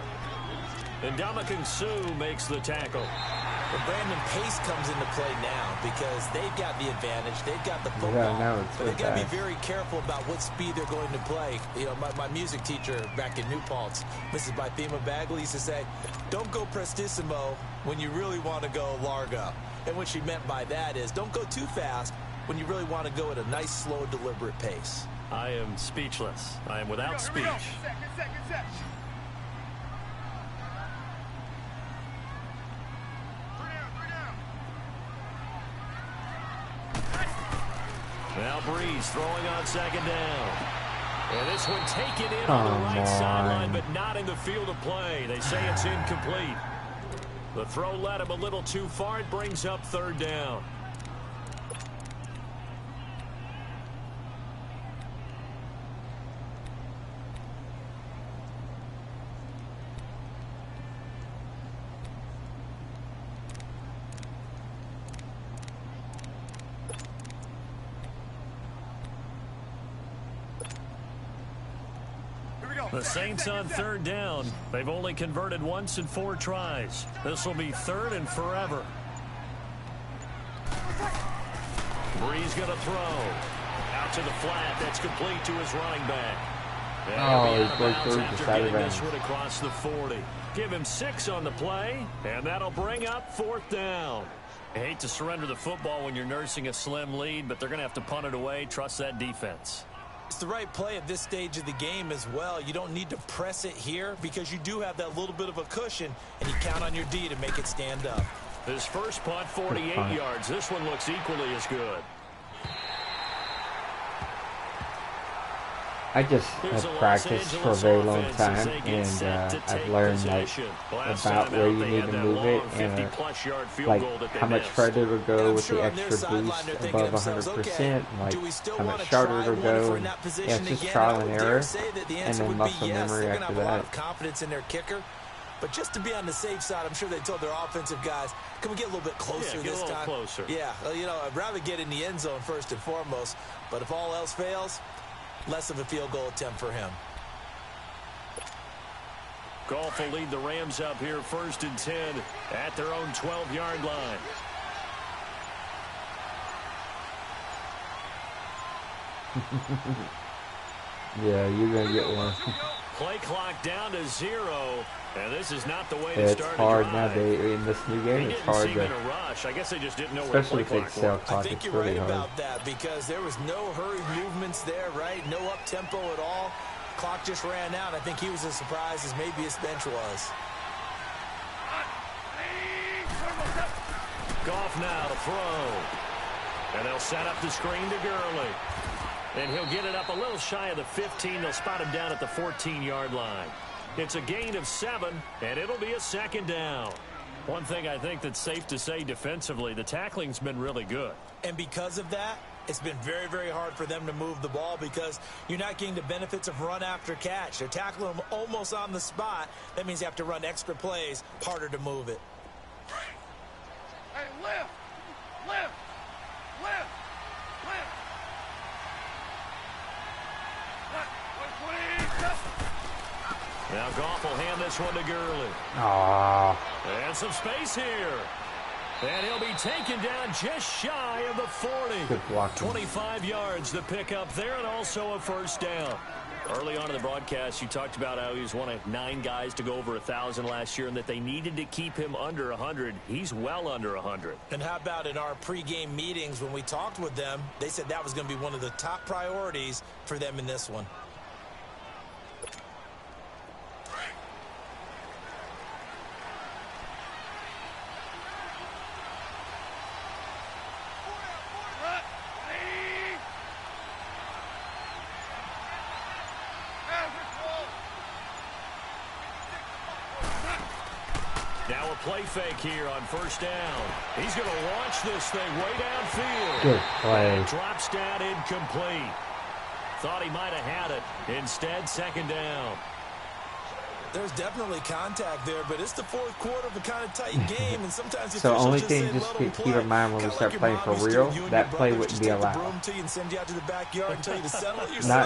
And Ndamukong Suh makes the tackle. Well, Brandon, pace comes into play now because they've got the advantage. They've got the football. Yeah, now it's but so they've got to be fast. very careful about what speed they're going to play. You know, my music teacher back in New Paltz, Mrs. Bythema Bagley, used to say, don't go prestissimo when you really want to go largo. And what she meant by that is don't go too fast when you really want to go at a nice, slow, deliberate pace. I am speechless. I am without speech. Now Breeze throwing on second down. And this one taken in on the right sideline, but not in the field of play. They say it's incomplete. The throw led him a little too far. It brings up third down. The Saints on third down. They've only converted once in 4 tries. This will be third and forever. Breeze going to throw. Out to the flat. That's complete to his running back. And he's broke through after getting this one across the 40. Give him 6 on the play, and that'll bring up fourth down. I hate to surrender the football when you're nursing a slim lead, but they're going to have to punt it away. Trust that defense. It's the right play at this stage of the game as well. You don't need to press it here because you do have that little bit of a cushion, and you count on your D to make it stand up. His first punt, 48 yards. This one looks equally as good. I just have practiced for a very long time, and I've learned about where you need to move it, and how much further to go with the extra boost above 100%, how much shorter to go. And, it's just trial and error, and then muscle memory after that. Confidence in their kicker. But just to be on the safe side, I'm sure they told their offensive guys, can we get a little bit closer this time? Closer. Yeah, I'd rather get in the end zone first and foremost. But if all else fails, less of a field goal attempt for him. Goff will lead the Rams up here first and 10 at their own 12-yard line. Yeah, you're going to get one. Play clock down to 0, and this is not the way to start. It's hard nowadays in this new game. It's hard to rush. I guess they just didn't know especially where if it's cell clock. I think you're right about that because there was no hurried movements there, right? No up tempo at all. Clock just ran out. I think he was as surprised as maybe his bench was. Goff now to throw, and they'll set up the screen to Gurley. And he'll get it up a little shy of the 15. They'll spot him down at the 14-yard line. It's a gain of 7, and it'll be a second down. One thing I think that's safe to say defensively, the tackling's been really good. And because of that, it's been very, very hard for them to move the ball because you're not getting the benefits of run after catch. They're tackling them almost on the spot. That means you have to run extra plays, harder to move it. Hey, lift! Lift! Lift! Lift! Now Goff will hand this one to Gurley. And some space here. And he'll be taken down just shy of the 40. Good block. 25 yards the pick up there, and also a first down. Early on in the broadcast, you talked about how he was one of 9 guys to go over 1,000 last year and that they needed to keep him under 100. He's well under 100. And how about in our pregame meetings when we talked with them, they said that was going to be one of the top priorities for them in this one. Now a play fake here on first down. He's going to launch this thing way downfield. Good play. Drops down incomplete. Thought he might have had it. Instead, second down. There's definitely contact there, but it's the fourth quarter of a kind of tight game, and sometimes so only thing just keep in mind when we start playing for real, that play wouldn't be allowed. Not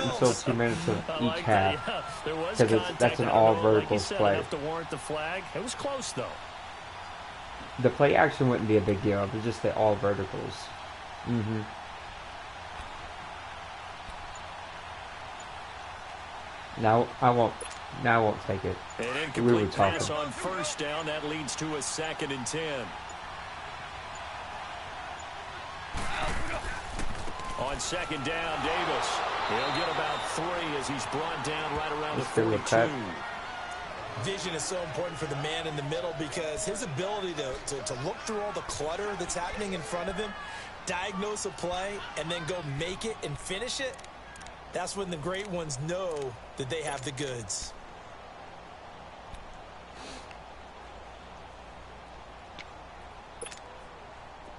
until 2 minutes of each half, because that's an all verticals play. To warrant the flag. It was close though. The play action wouldn't be a big deal, but just the all verticals. Now I won't take it. An incomplete pass on first down. That leads to a second and 10. On second down, Davis. He'll get about 3 as he's brought down right around the 42. Vision is so important for the man in the middle because his ability to look through all the clutter that's happening in front of him, diagnose a play and then go make it and finish it, that's when the great ones know that they have the goods.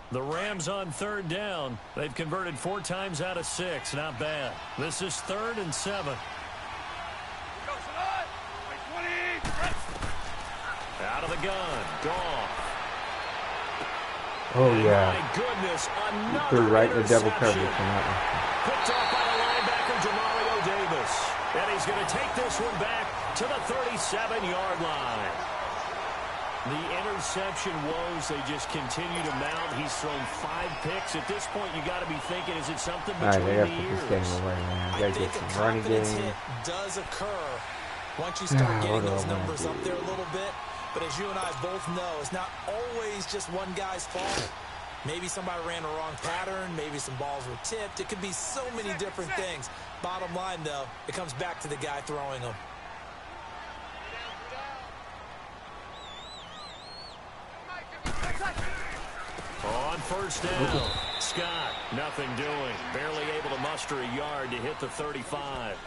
The Rams on third down. They've converted 4 times out of 6. Not bad. This is 3rd and 7. Out of the gun. Gone. Oh, yeah. My goodness, He threw right in the double coverage on that one. Picked off by the linebacker, Jamario Davis. And he's going to take this one back to the 37-yard line. The interception woes, they just continue to mount. He's thrown 5 picks. At this point, you got to be thinking, is it something between they have the to ears? put this game away, man. They get some running game. Does occur once you start getting those numbers up there a little bit. But as you and I both know, it's not always just one guy's fault. Maybe somebody ran a wrong pattern. Maybe some balls were tipped. It could be so many different things. Bottom line, though, it comes back to the guy throwing them. On first down, Scott, nothing doing. Barely able to muster a yard to hit the 35.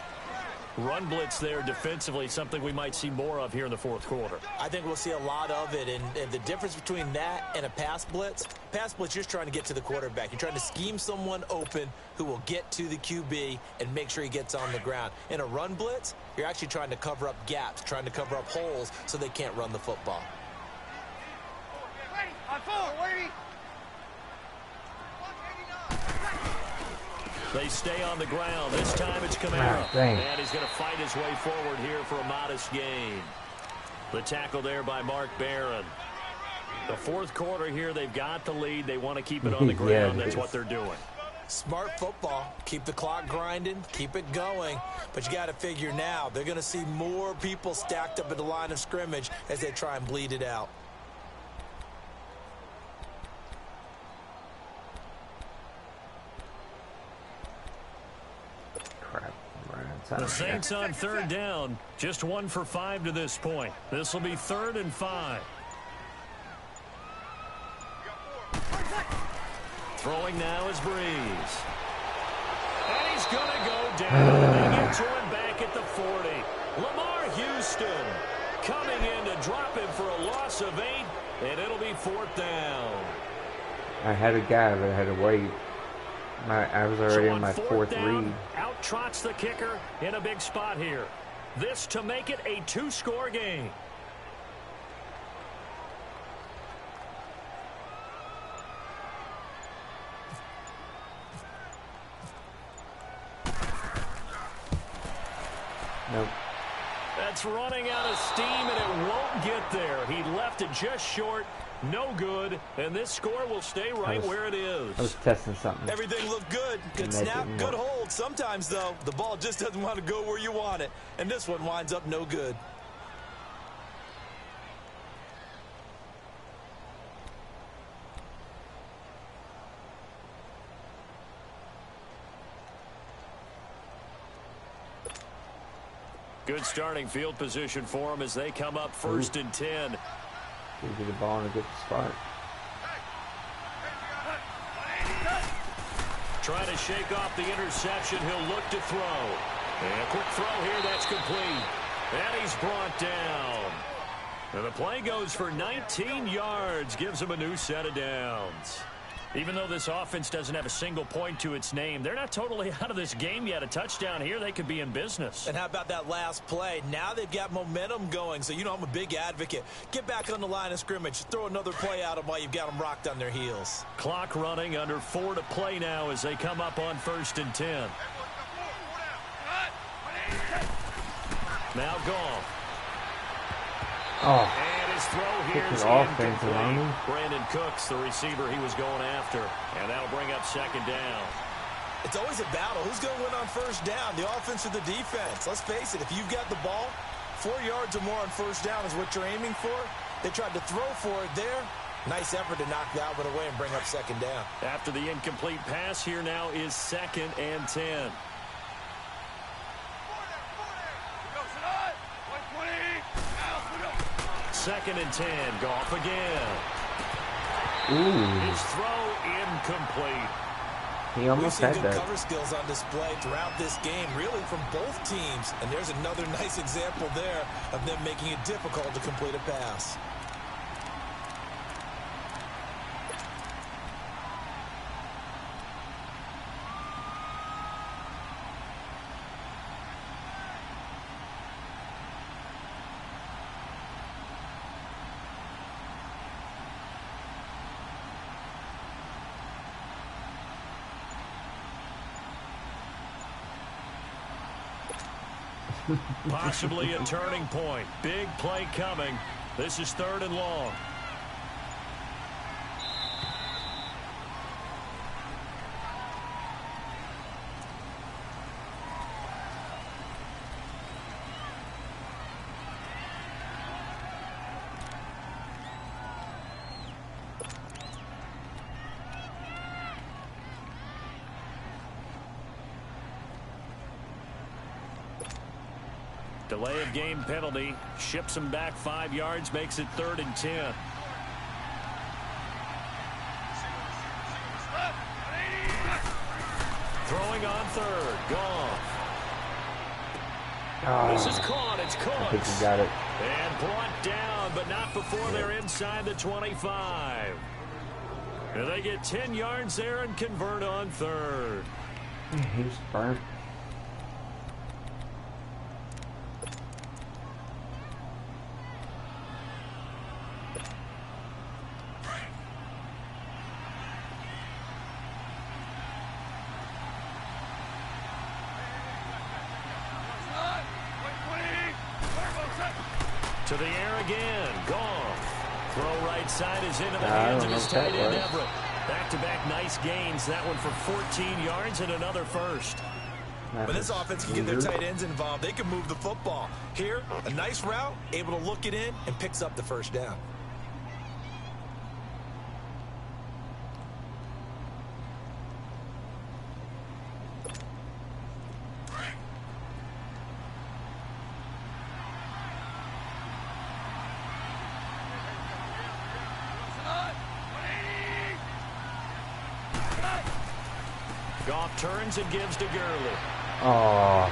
Run blitz there defensively, something we might see more of here in the fourth quarter. I think we'll see a lot of it, and the difference between that and a pass blitz, you're just trying to get to the quarterback. You're trying to scheme someone open who will get to the QB and make sure he gets on the ground. In a run blitz, you're actually trying to cover up gaps, trying to cover up holes so they can't run the football. They stay on the ground. This time it's Kamara. And he's going to fight his way forward here for a modest gain. The tackle there by Mark Barron. The fourth quarter here, they've got the lead. They want to keep it on the ground. That's what they're doing. Smart football. Keep the clock grinding. Keep it going. But you got to figure now, they're going to see more people stacked up at the line of scrimmage as they try and bleed it out. The Saints on third down. Just 1 for 5 to this point. This will be 3rd and 5. Throwing now is Breeze. And he's going to go down. They get to him back at the 40. Lamar Houston coming in to drop him for a loss of 8, and it'll be 4th down. I had a guy, but I had to wait. I was already on my 4th read. Out trots the kicker in a big spot here. This to make it a 2-score game. Nope. That's running out of steam, and it won't get there. He left it just short. No good, and this score will stay right where it is. I was testing something. Everything looked good. Good snap, good hold. Sometimes, though, the ball just doesn't want to go where you want it, and this one winds up no good. Good starting field position for them as they come up 1st and 10. Give the ball in a good spot. Trying to shake off the interception. He'll look to throw. And a quick throw here. That's complete. And he's brought down. And the play goes for 19 yards. Gives him a new set of downs. Even though this offense doesn't have a single point to its name, they're not totally out of this game yet. A touchdown here, they could be in business. And how about that last play? Now they've got momentum going, so you know I'm a big advocate. Get back on the line of scrimmage. Throw another play at them while you've got them rocked on their heels. Clock running, under 4 to play now as they come up on 1st and 10. Now Goff. Oh. And his throw here is incomplete. Brandon Cooks, the receiver he was going after. And that'll bring up 2nd down. It's always a battle. Who's going to win on 1st down, the offense or the defense? Let's face it, if you've got the ball, 4 yards or more on 1st down is what you're aiming for. They tried to throw for it there. Nice effort to knock that one away and bring up 2nd down. After the incomplete pass, here now is 2nd and 10. 2nd and 10. Goff again. His throw incomplete. He almost had We've seen good that. cover skills on display throughout this game, really from both teams. And there's another nice example there of them making it difficult to complete a pass. Possibly a turning point. Big play coming. This is 3rd and long. Delay of game penalty. Ships him back 5 yards. Makes it 3rd and 10. Throwing on 3rd. Goff. This is caught. It's caught. I think he got it. And brought down, but not before they're inside the 25. And they get 10 yards there and convert on 3rd. He's burnt. To the air again. Goff. Throw right side is into the hands of his tight end, Everett. Back-to-back nice gains. That one for 14 yards and another first. When this offense can get their tight ends involved, they can move the football. Here, a nice route, able to look it in, and picks up the first down. Goff turns and gives to Gurley. Oh.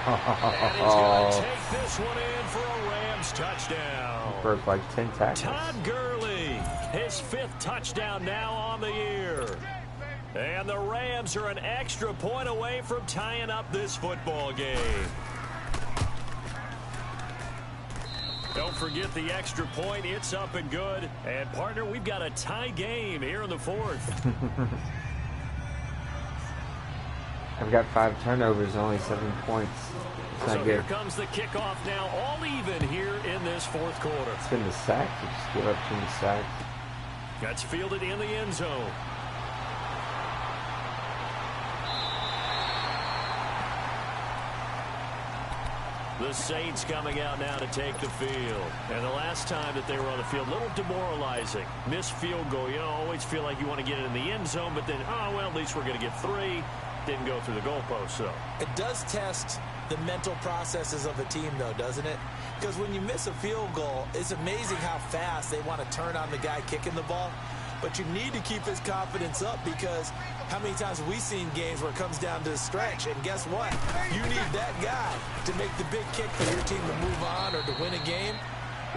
And he's going to take this one in for a Rams touchdown. Broke like 10 tackles. Todd Gurley, his 5th touchdown now on the year. And the Rams are an extra point away from tying up this football game. Don't forget the extra point. It's up and good. And, partner, we've got a tie game here in the 4th. I've got 5 turnovers, only 7 points. It's not So good. here comes the kickoff now, all even here in this 4th quarter. It's been the sack. You just give up too many sacks. That's fielded in the end zone. The Saints coming out now to take the field. And the last time that they were on the field, a little demoralizing. Missed field goal. You know, always feel like you want to get it in the end zone, but then, oh, well, at least we're going to get 3. Didn't go through the goalpost, so. It does test the mental processes of a team, though, doesn't it? Because when you miss a field goal, it's amazing how fast they want to turn on the guy kicking the ball. But you need to keep his confidence up, because how many times have we seen games where it comes down to the stretch, and guess what? You need that guy to make the big kick for your team to move on or to win a game.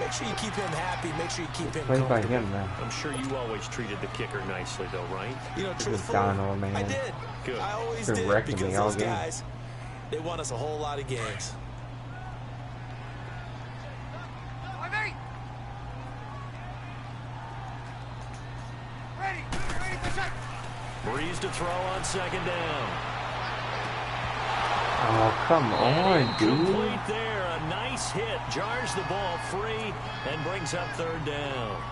Make sure you keep him happy. Make sure you keep him Played by comfortable. him, man. I'm sure you always treated the kicker nicely, though, right? You know, This is truthfully, Donald, man. I did. Good. I always Been did, wrecking because me all those game. guys, they won us a whole lot of games. Breeze to throw on 2nd down. Oh, come on, dude. Complete there. A nice hit. Jars the ball free and brings up 3rd down.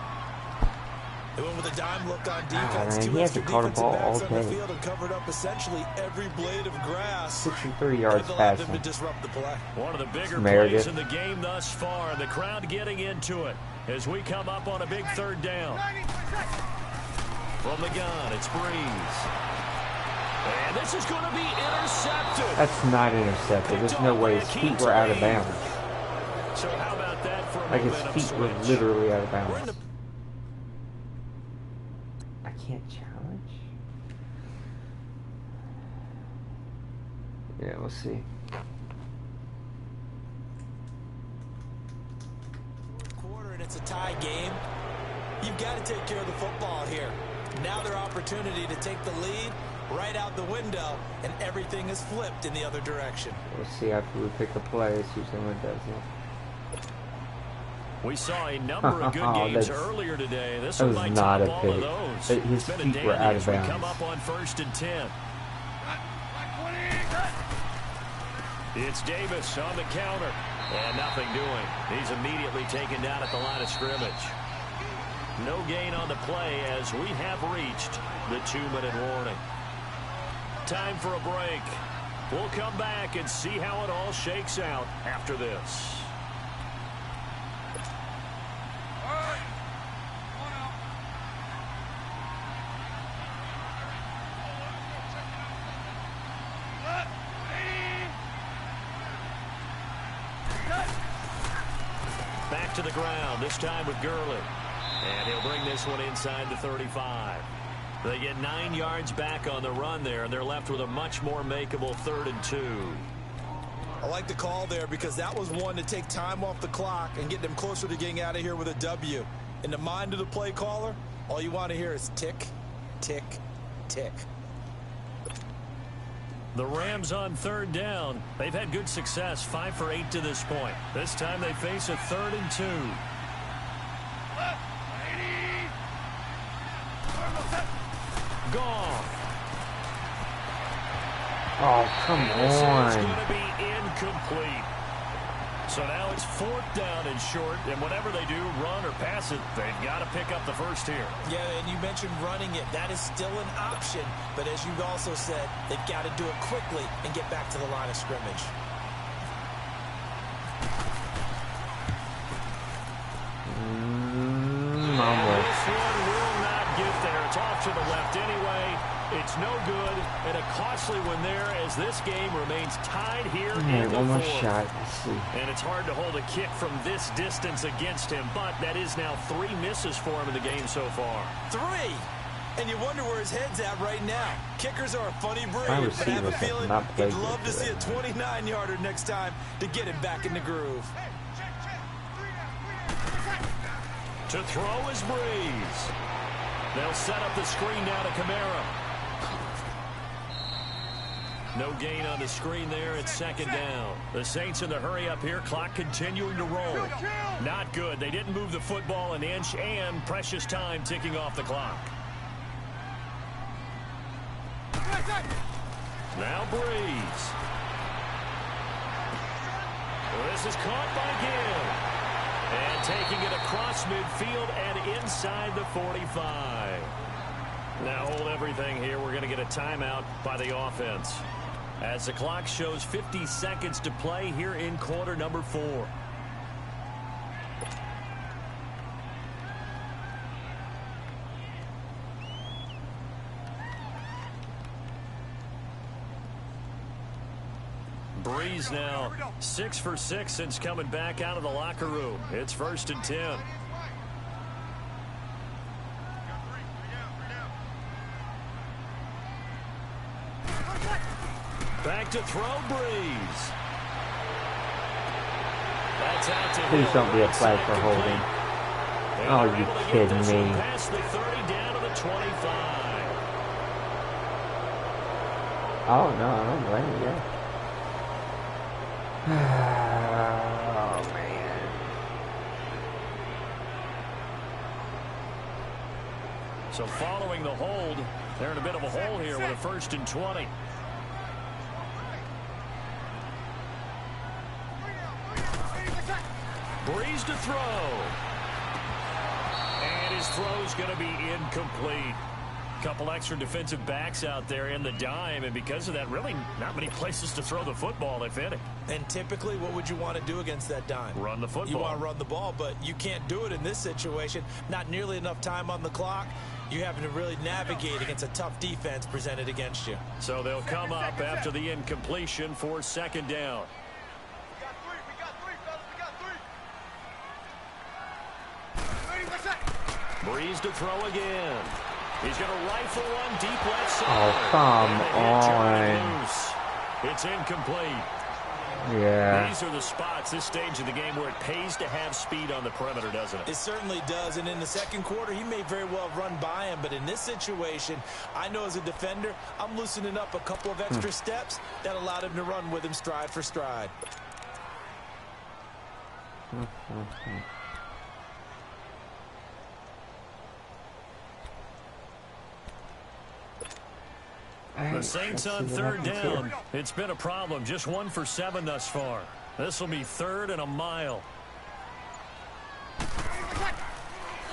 They went with a dime look on defense. man, 2 he had extra to call the defensive ball backs all on the day. field and covered up essentially every blade of grass. 63 yards And allowed them passing. to disrupt the play. One of the bigger Meredith. plays in the game thus far. The crowd getting into it as we come up on a big 3rd down. From the gun, it's Breeze. And this is going to be intercepted. That's not intercepted. There's no way his feet were out of bounds. So how about that for a Like his momentum feet were switch? literally out of We're in bounds. the I can't challenge? Yeah, we'll see. Quarter and it's a tie game. You've got to take care of the football here. Now their opportunity to take the lead right out the window, and everything is flipped in the other direction. We'll see after we pick a play. It's usually when it does it. We saw a number of good games earlier today. This one might not top a all pick. of those. His feet were out of bounds. We come up on 1st and 10. It's Davis on the counter. And nothing doing. He's immediately taken down at the line of scrimmage. No gain on the play as we have reached the 2-minute warning. Time for a break. We'll come back and see how it all shakes out after this. Back to the ground, this time with Gurley. And he'll bring this one inside the 35. They get 9 yards back on the run there, and they're left with a much more makeable 3rd and 2. I like the call there because that was one to take time off the clock and get them closer to getting out of here with a W. In the mind of the play caller, all you want to hear is tick, tick, tick. The Rams on 3rd down. They've had good success, 5 for 8 to this point. This time they face a 3rd and 2. Gone. Oh, come This is on. going to be incomplete. So now it's 4th down and short, and whatever they do, run or pass it, they've got to pick up the first here. Yeah, and you mentioned running it. That is still an option, but as you've also said, they've got to do it quickly and get back to the line of scrimmage. This one will not get there. It's off to the left anyway. It's no good, and a costly one there as this game remains tied here in the One more 4th. shot. Let's see. And it's hard to hold a kick from this distance against him, but that is now 3 misses for him in the game so far. 3! And you wonder where his head's at right now. Kickers are a funny breed, but I have a feeling he'd love to see a 29-yarder next time to get him back in the groove. To throw is Breeze. They'll set up the screen now to Kamara. No gain on the screen there. It's 2nd down. The Saints in the hurry up here. Clock continuing to roll. Not good. They didn't move the football an inch, and precious time ticking off the clock. Now Breeze. This is caught by Gill. And taking it across midfield and inside the 45. Now hold everything here. We're going to get a timeout by the offense, as the clock shows 50 seconds to play here in quarter number 4. Breeze now 6 for 6 since coming back out of the locker room. It's 1st and 10. Back to throw, Breeze. That's out to Please don't be a flag for holding. Oh, you kidding me? Past the 30 down to the 25. Oh, no, I don't blame you. Oh, man. So following the hold, they're in a bit of a hole here with a 1st and 20. Breeze to throw. And his throw's going to be incomplete. Couple extra defensive backs out there in the dime, and because of that, really not many places to throw the football, if any. And typically, what would you want to do against that dime? Run the football. You want to run the ball, but you can't do it in this situation. Not nearly enough time on the clock. You're having to really navigate against a tough defense presented against you. So they'll come up after the incompletion for 2nd down. Breeze to throw again. He's going to rifle one deep left side. Oh, come on. It's incomplete. Yeah. These are the spots, this stage of the game, where it pays to have speed on the perimeter, doesn't it? It certainly does, and in the second quarter, he may very well have run by him, but in this situation, I know as a defender, I'm loosening up a couple of extra steps that allowed him to run with him stride for stride. The Saints on third down. It's been a problem. Just 1 for 7 thus far. This will be third and a mile.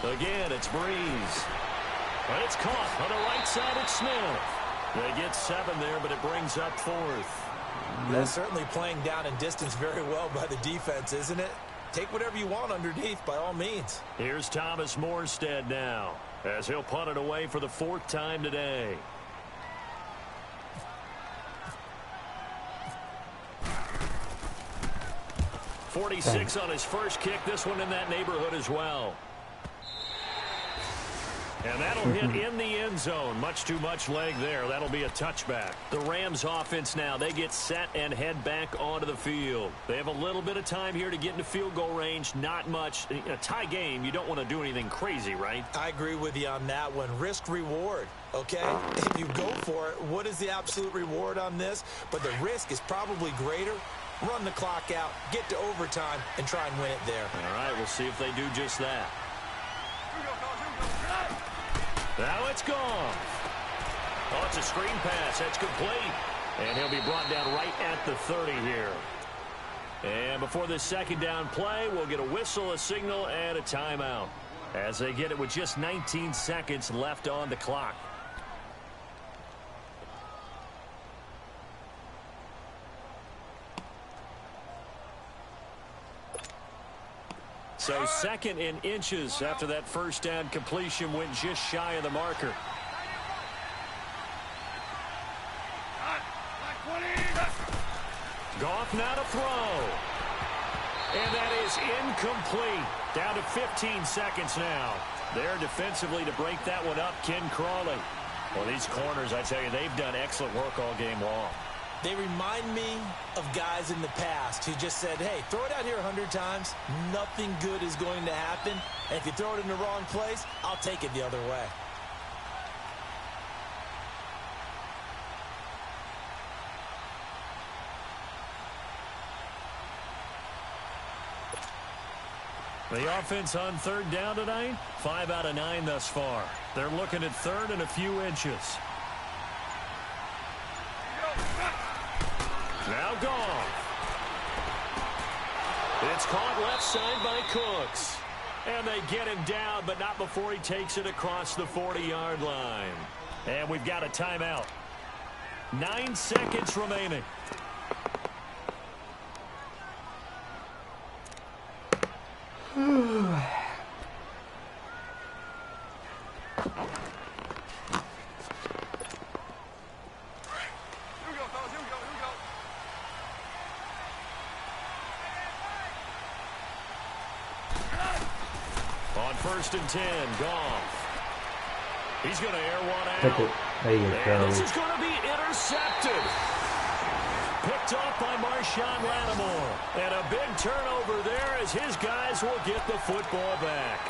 Again, it's Breeze. But it's caught on the right side. It's Smith. They get 7 there, but it brings up 4th. That's certainly playing down in distance very well by the defense, isn't it? Take whatever you want underneath, by all means. Here's Thomas Morstead now, as he'll punt it away for the 4th time today. .46 on his first kick. This one in that neighborhood as well. And that'll hit in the end zone. Much too much leg there. That'll be a touchback. The Rams offense now, they get set and head back onto the field. They have a little bit of time here to get into field goal range. Not much. In a tie game, you don't want to do anything crazy, right? I agree with you on that one. Risk reward, okay? If you go for it, what is the absolute reward on this? But the risk is probably greater. Run the clock out, get to overtime, and try and win it there. All right, we'll see if they do just that. Now it's gone. Oh, it's a screen pass. That's complete. And he'll be brought down right at the 30 here. And before this second down play, we'll get a whistle, a signal, and a timeout, as they get it with just 19 seconds left on the clock. So second in inches after that first down completion, went just shy of the marker. Goff now to throw. And that is incomplete. Down to 15 seconds now. There defensively to break that one up, Ken Crawley. Well, these corners, I tell you, they've done excellent work all game long. They remind me of guys in the past who just said, hey, throw it out here 100 times. Nothing good is going to happen. And if you throw it in the wrong place, I'll take it the other way. The offense on third down tonight, 5 out of 9 thus far. They're looking at third and a few inches. Now gone. It's caught left side by Cooks. And they get him down, but not before he takes it across the 40-yard line. And we've got a timeout. 9 seconds remaining. On 1st and 10, Goff. He's going to air one out. There you go. And this is going to be intercepted. Picked off by Marshawn Lattimore. And a big turnover there as his guys will get the football back.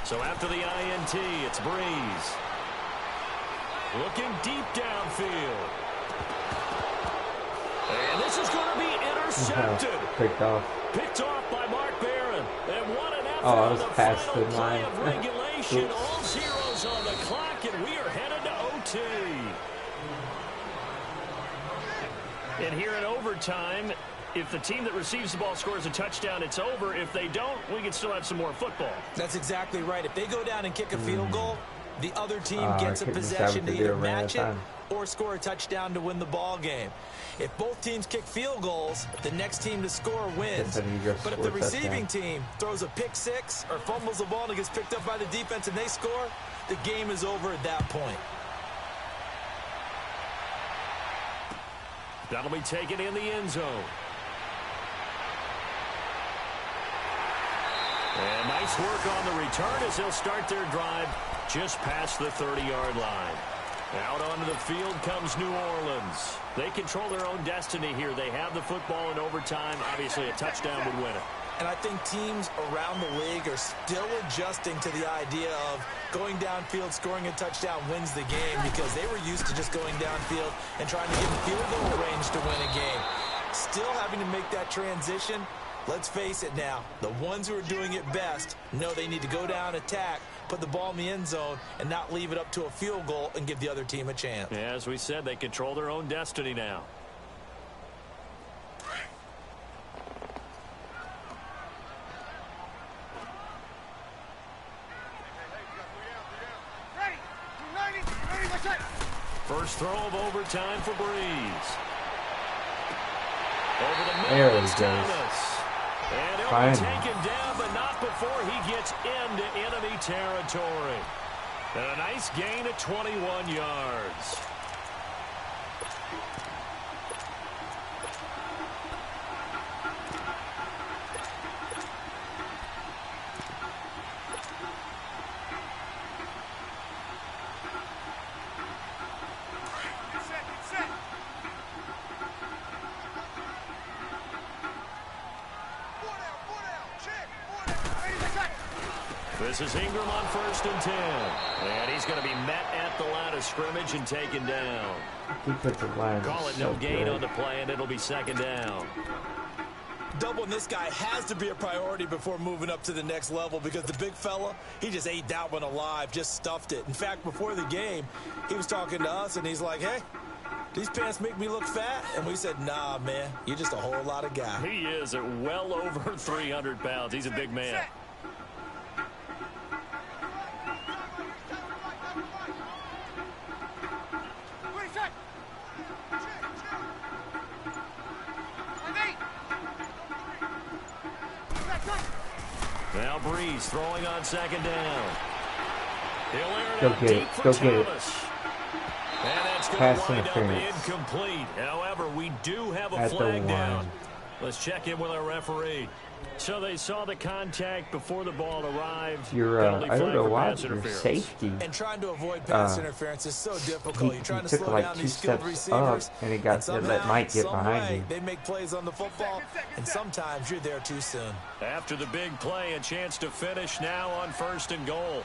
So after the INT, it's Breeze. Looking deep downfield. And this is going to be intercepted. Picked off. Picked off by Mark Barron. And what an effort I on was the past final the play line. of regulation. All zeros on the clock, and we are headed to OT. And here in overtime, if the team that receives the ball scores a touchdown, it's over. If they don't, we can still have some more football. That's exactly right. If they go down and kick a field goal, the other team gets a possession to either match it or score a touchdown to win the ball game. If both teams kick field goals, the next team to score wins. But if the receiving team throws a pick six or fumbles the ball and it gets picked up by the defense and they score, the game is over at that point. That'll be taken in the end zone. And nice work on the return as they'll start their drive just past the 30-yard line. Out onto the field comes New Orleans. They control their own destiny here. They have the football in overtime. Obviously, a touchdown would win it. And I think teams around the league are still adjusting to the idea of going downfield, scoring a touchdown wins the game, because they were used to just going downfield and trying to get in field goal range to win a game. Still having to make that transition. Let's face it now, the ones who are doing it best know they need to go down, attack, put the ball in the end zone, and not leave it up to a field goal and give the other team a chance. Yeah, as we said, they control their own destiny now. First throw of overtime for Breeze. Over the middle. There he goes. And he'll take him down, but not before he gets into enemy territory. And a nice gain of 21 yards. This is Ingram on 1st and 10. And he's going to be met at the line of scrimmage and taken down. Defensive line. Call it no gain on the play, and it'll be 2nd down. Doubling this guy has to be a priority before moving up to the next level, because the big fella, he just ate that one alive, just stuffed it. In fact, before the game, he was talking to us, and he's like, hey, these pants make me look fat? And we said, nah, man, you're just a whole lot of guy. He is at well over 300 pounds. He's a big man. Now Breeze throwing on 2nd down. He'll air it out deep for Thomas. And that's going to wind up incomplete. However, we do have a flag down. Let's check in with our referee. So they saw the contact before the ball arrived. I don't know why, your safety. And trying to avoid pass interference is so difficult. You're trying to slow like down 2 these skilled steps receivers. up, and he got that might get behind him. They make plays on the football, and sometimes you're there too soon. After the big play, a chance to finish now on 1st and goal.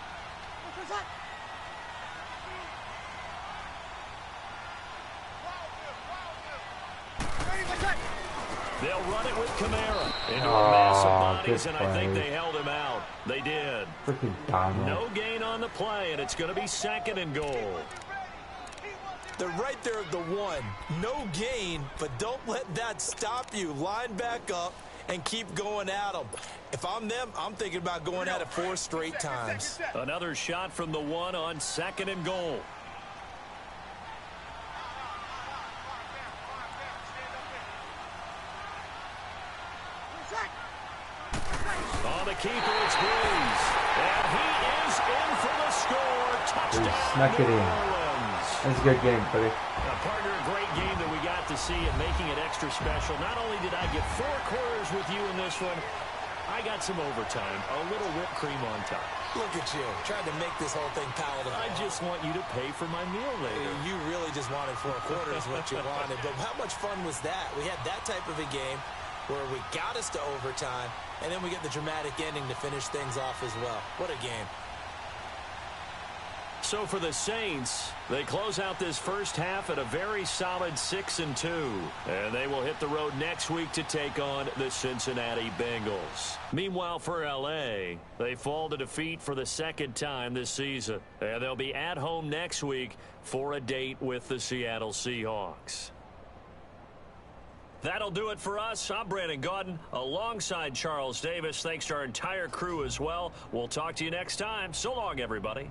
They'll run it with Kamara into a mass of bodies, and I think they held him out. They did. Freaking Donald. No gain on the play, and it's going to be 2nd and goal. They're right there at the 1. No gain, but don't let that stop you. Line back up and keep going at them. If I'm them, I'm thinking about going at it 4 straight times. Another shot from the 1 on 2nd and goal. On the keeper, it's Breeze. And he is in for the score. Touchdown, snuck it in. That's a good game, buddy. Partner, a great game that we got to see and making it extra special. Not only did I get 4 quarters with you in this one, I got some overtime, a little whipped cream on top. Look at you, trying to make this whole thing palatable. I just want you to pay for my meal later. You really just wanted 4 quarters, what you wanted. But how much fun was that? We had that type of a game where we got us to overtime, and then we get the dramatic ending to finish things off as well. What a game. So for the Saints, they close out this first half at a very solid 6-2. And they will hit the road next week to take on the Cincinnati Bengals. Meanwhile, for L.A., they fall to defeat for the 2nd time this season. And they'll be at home next week for a date with the Seattle Seahawks. That'll do it for us. I'm Brandon Gaudin alongside Charles Davis. Thanks to our entire crew as well. We'll talk to you next time. So long, everybody.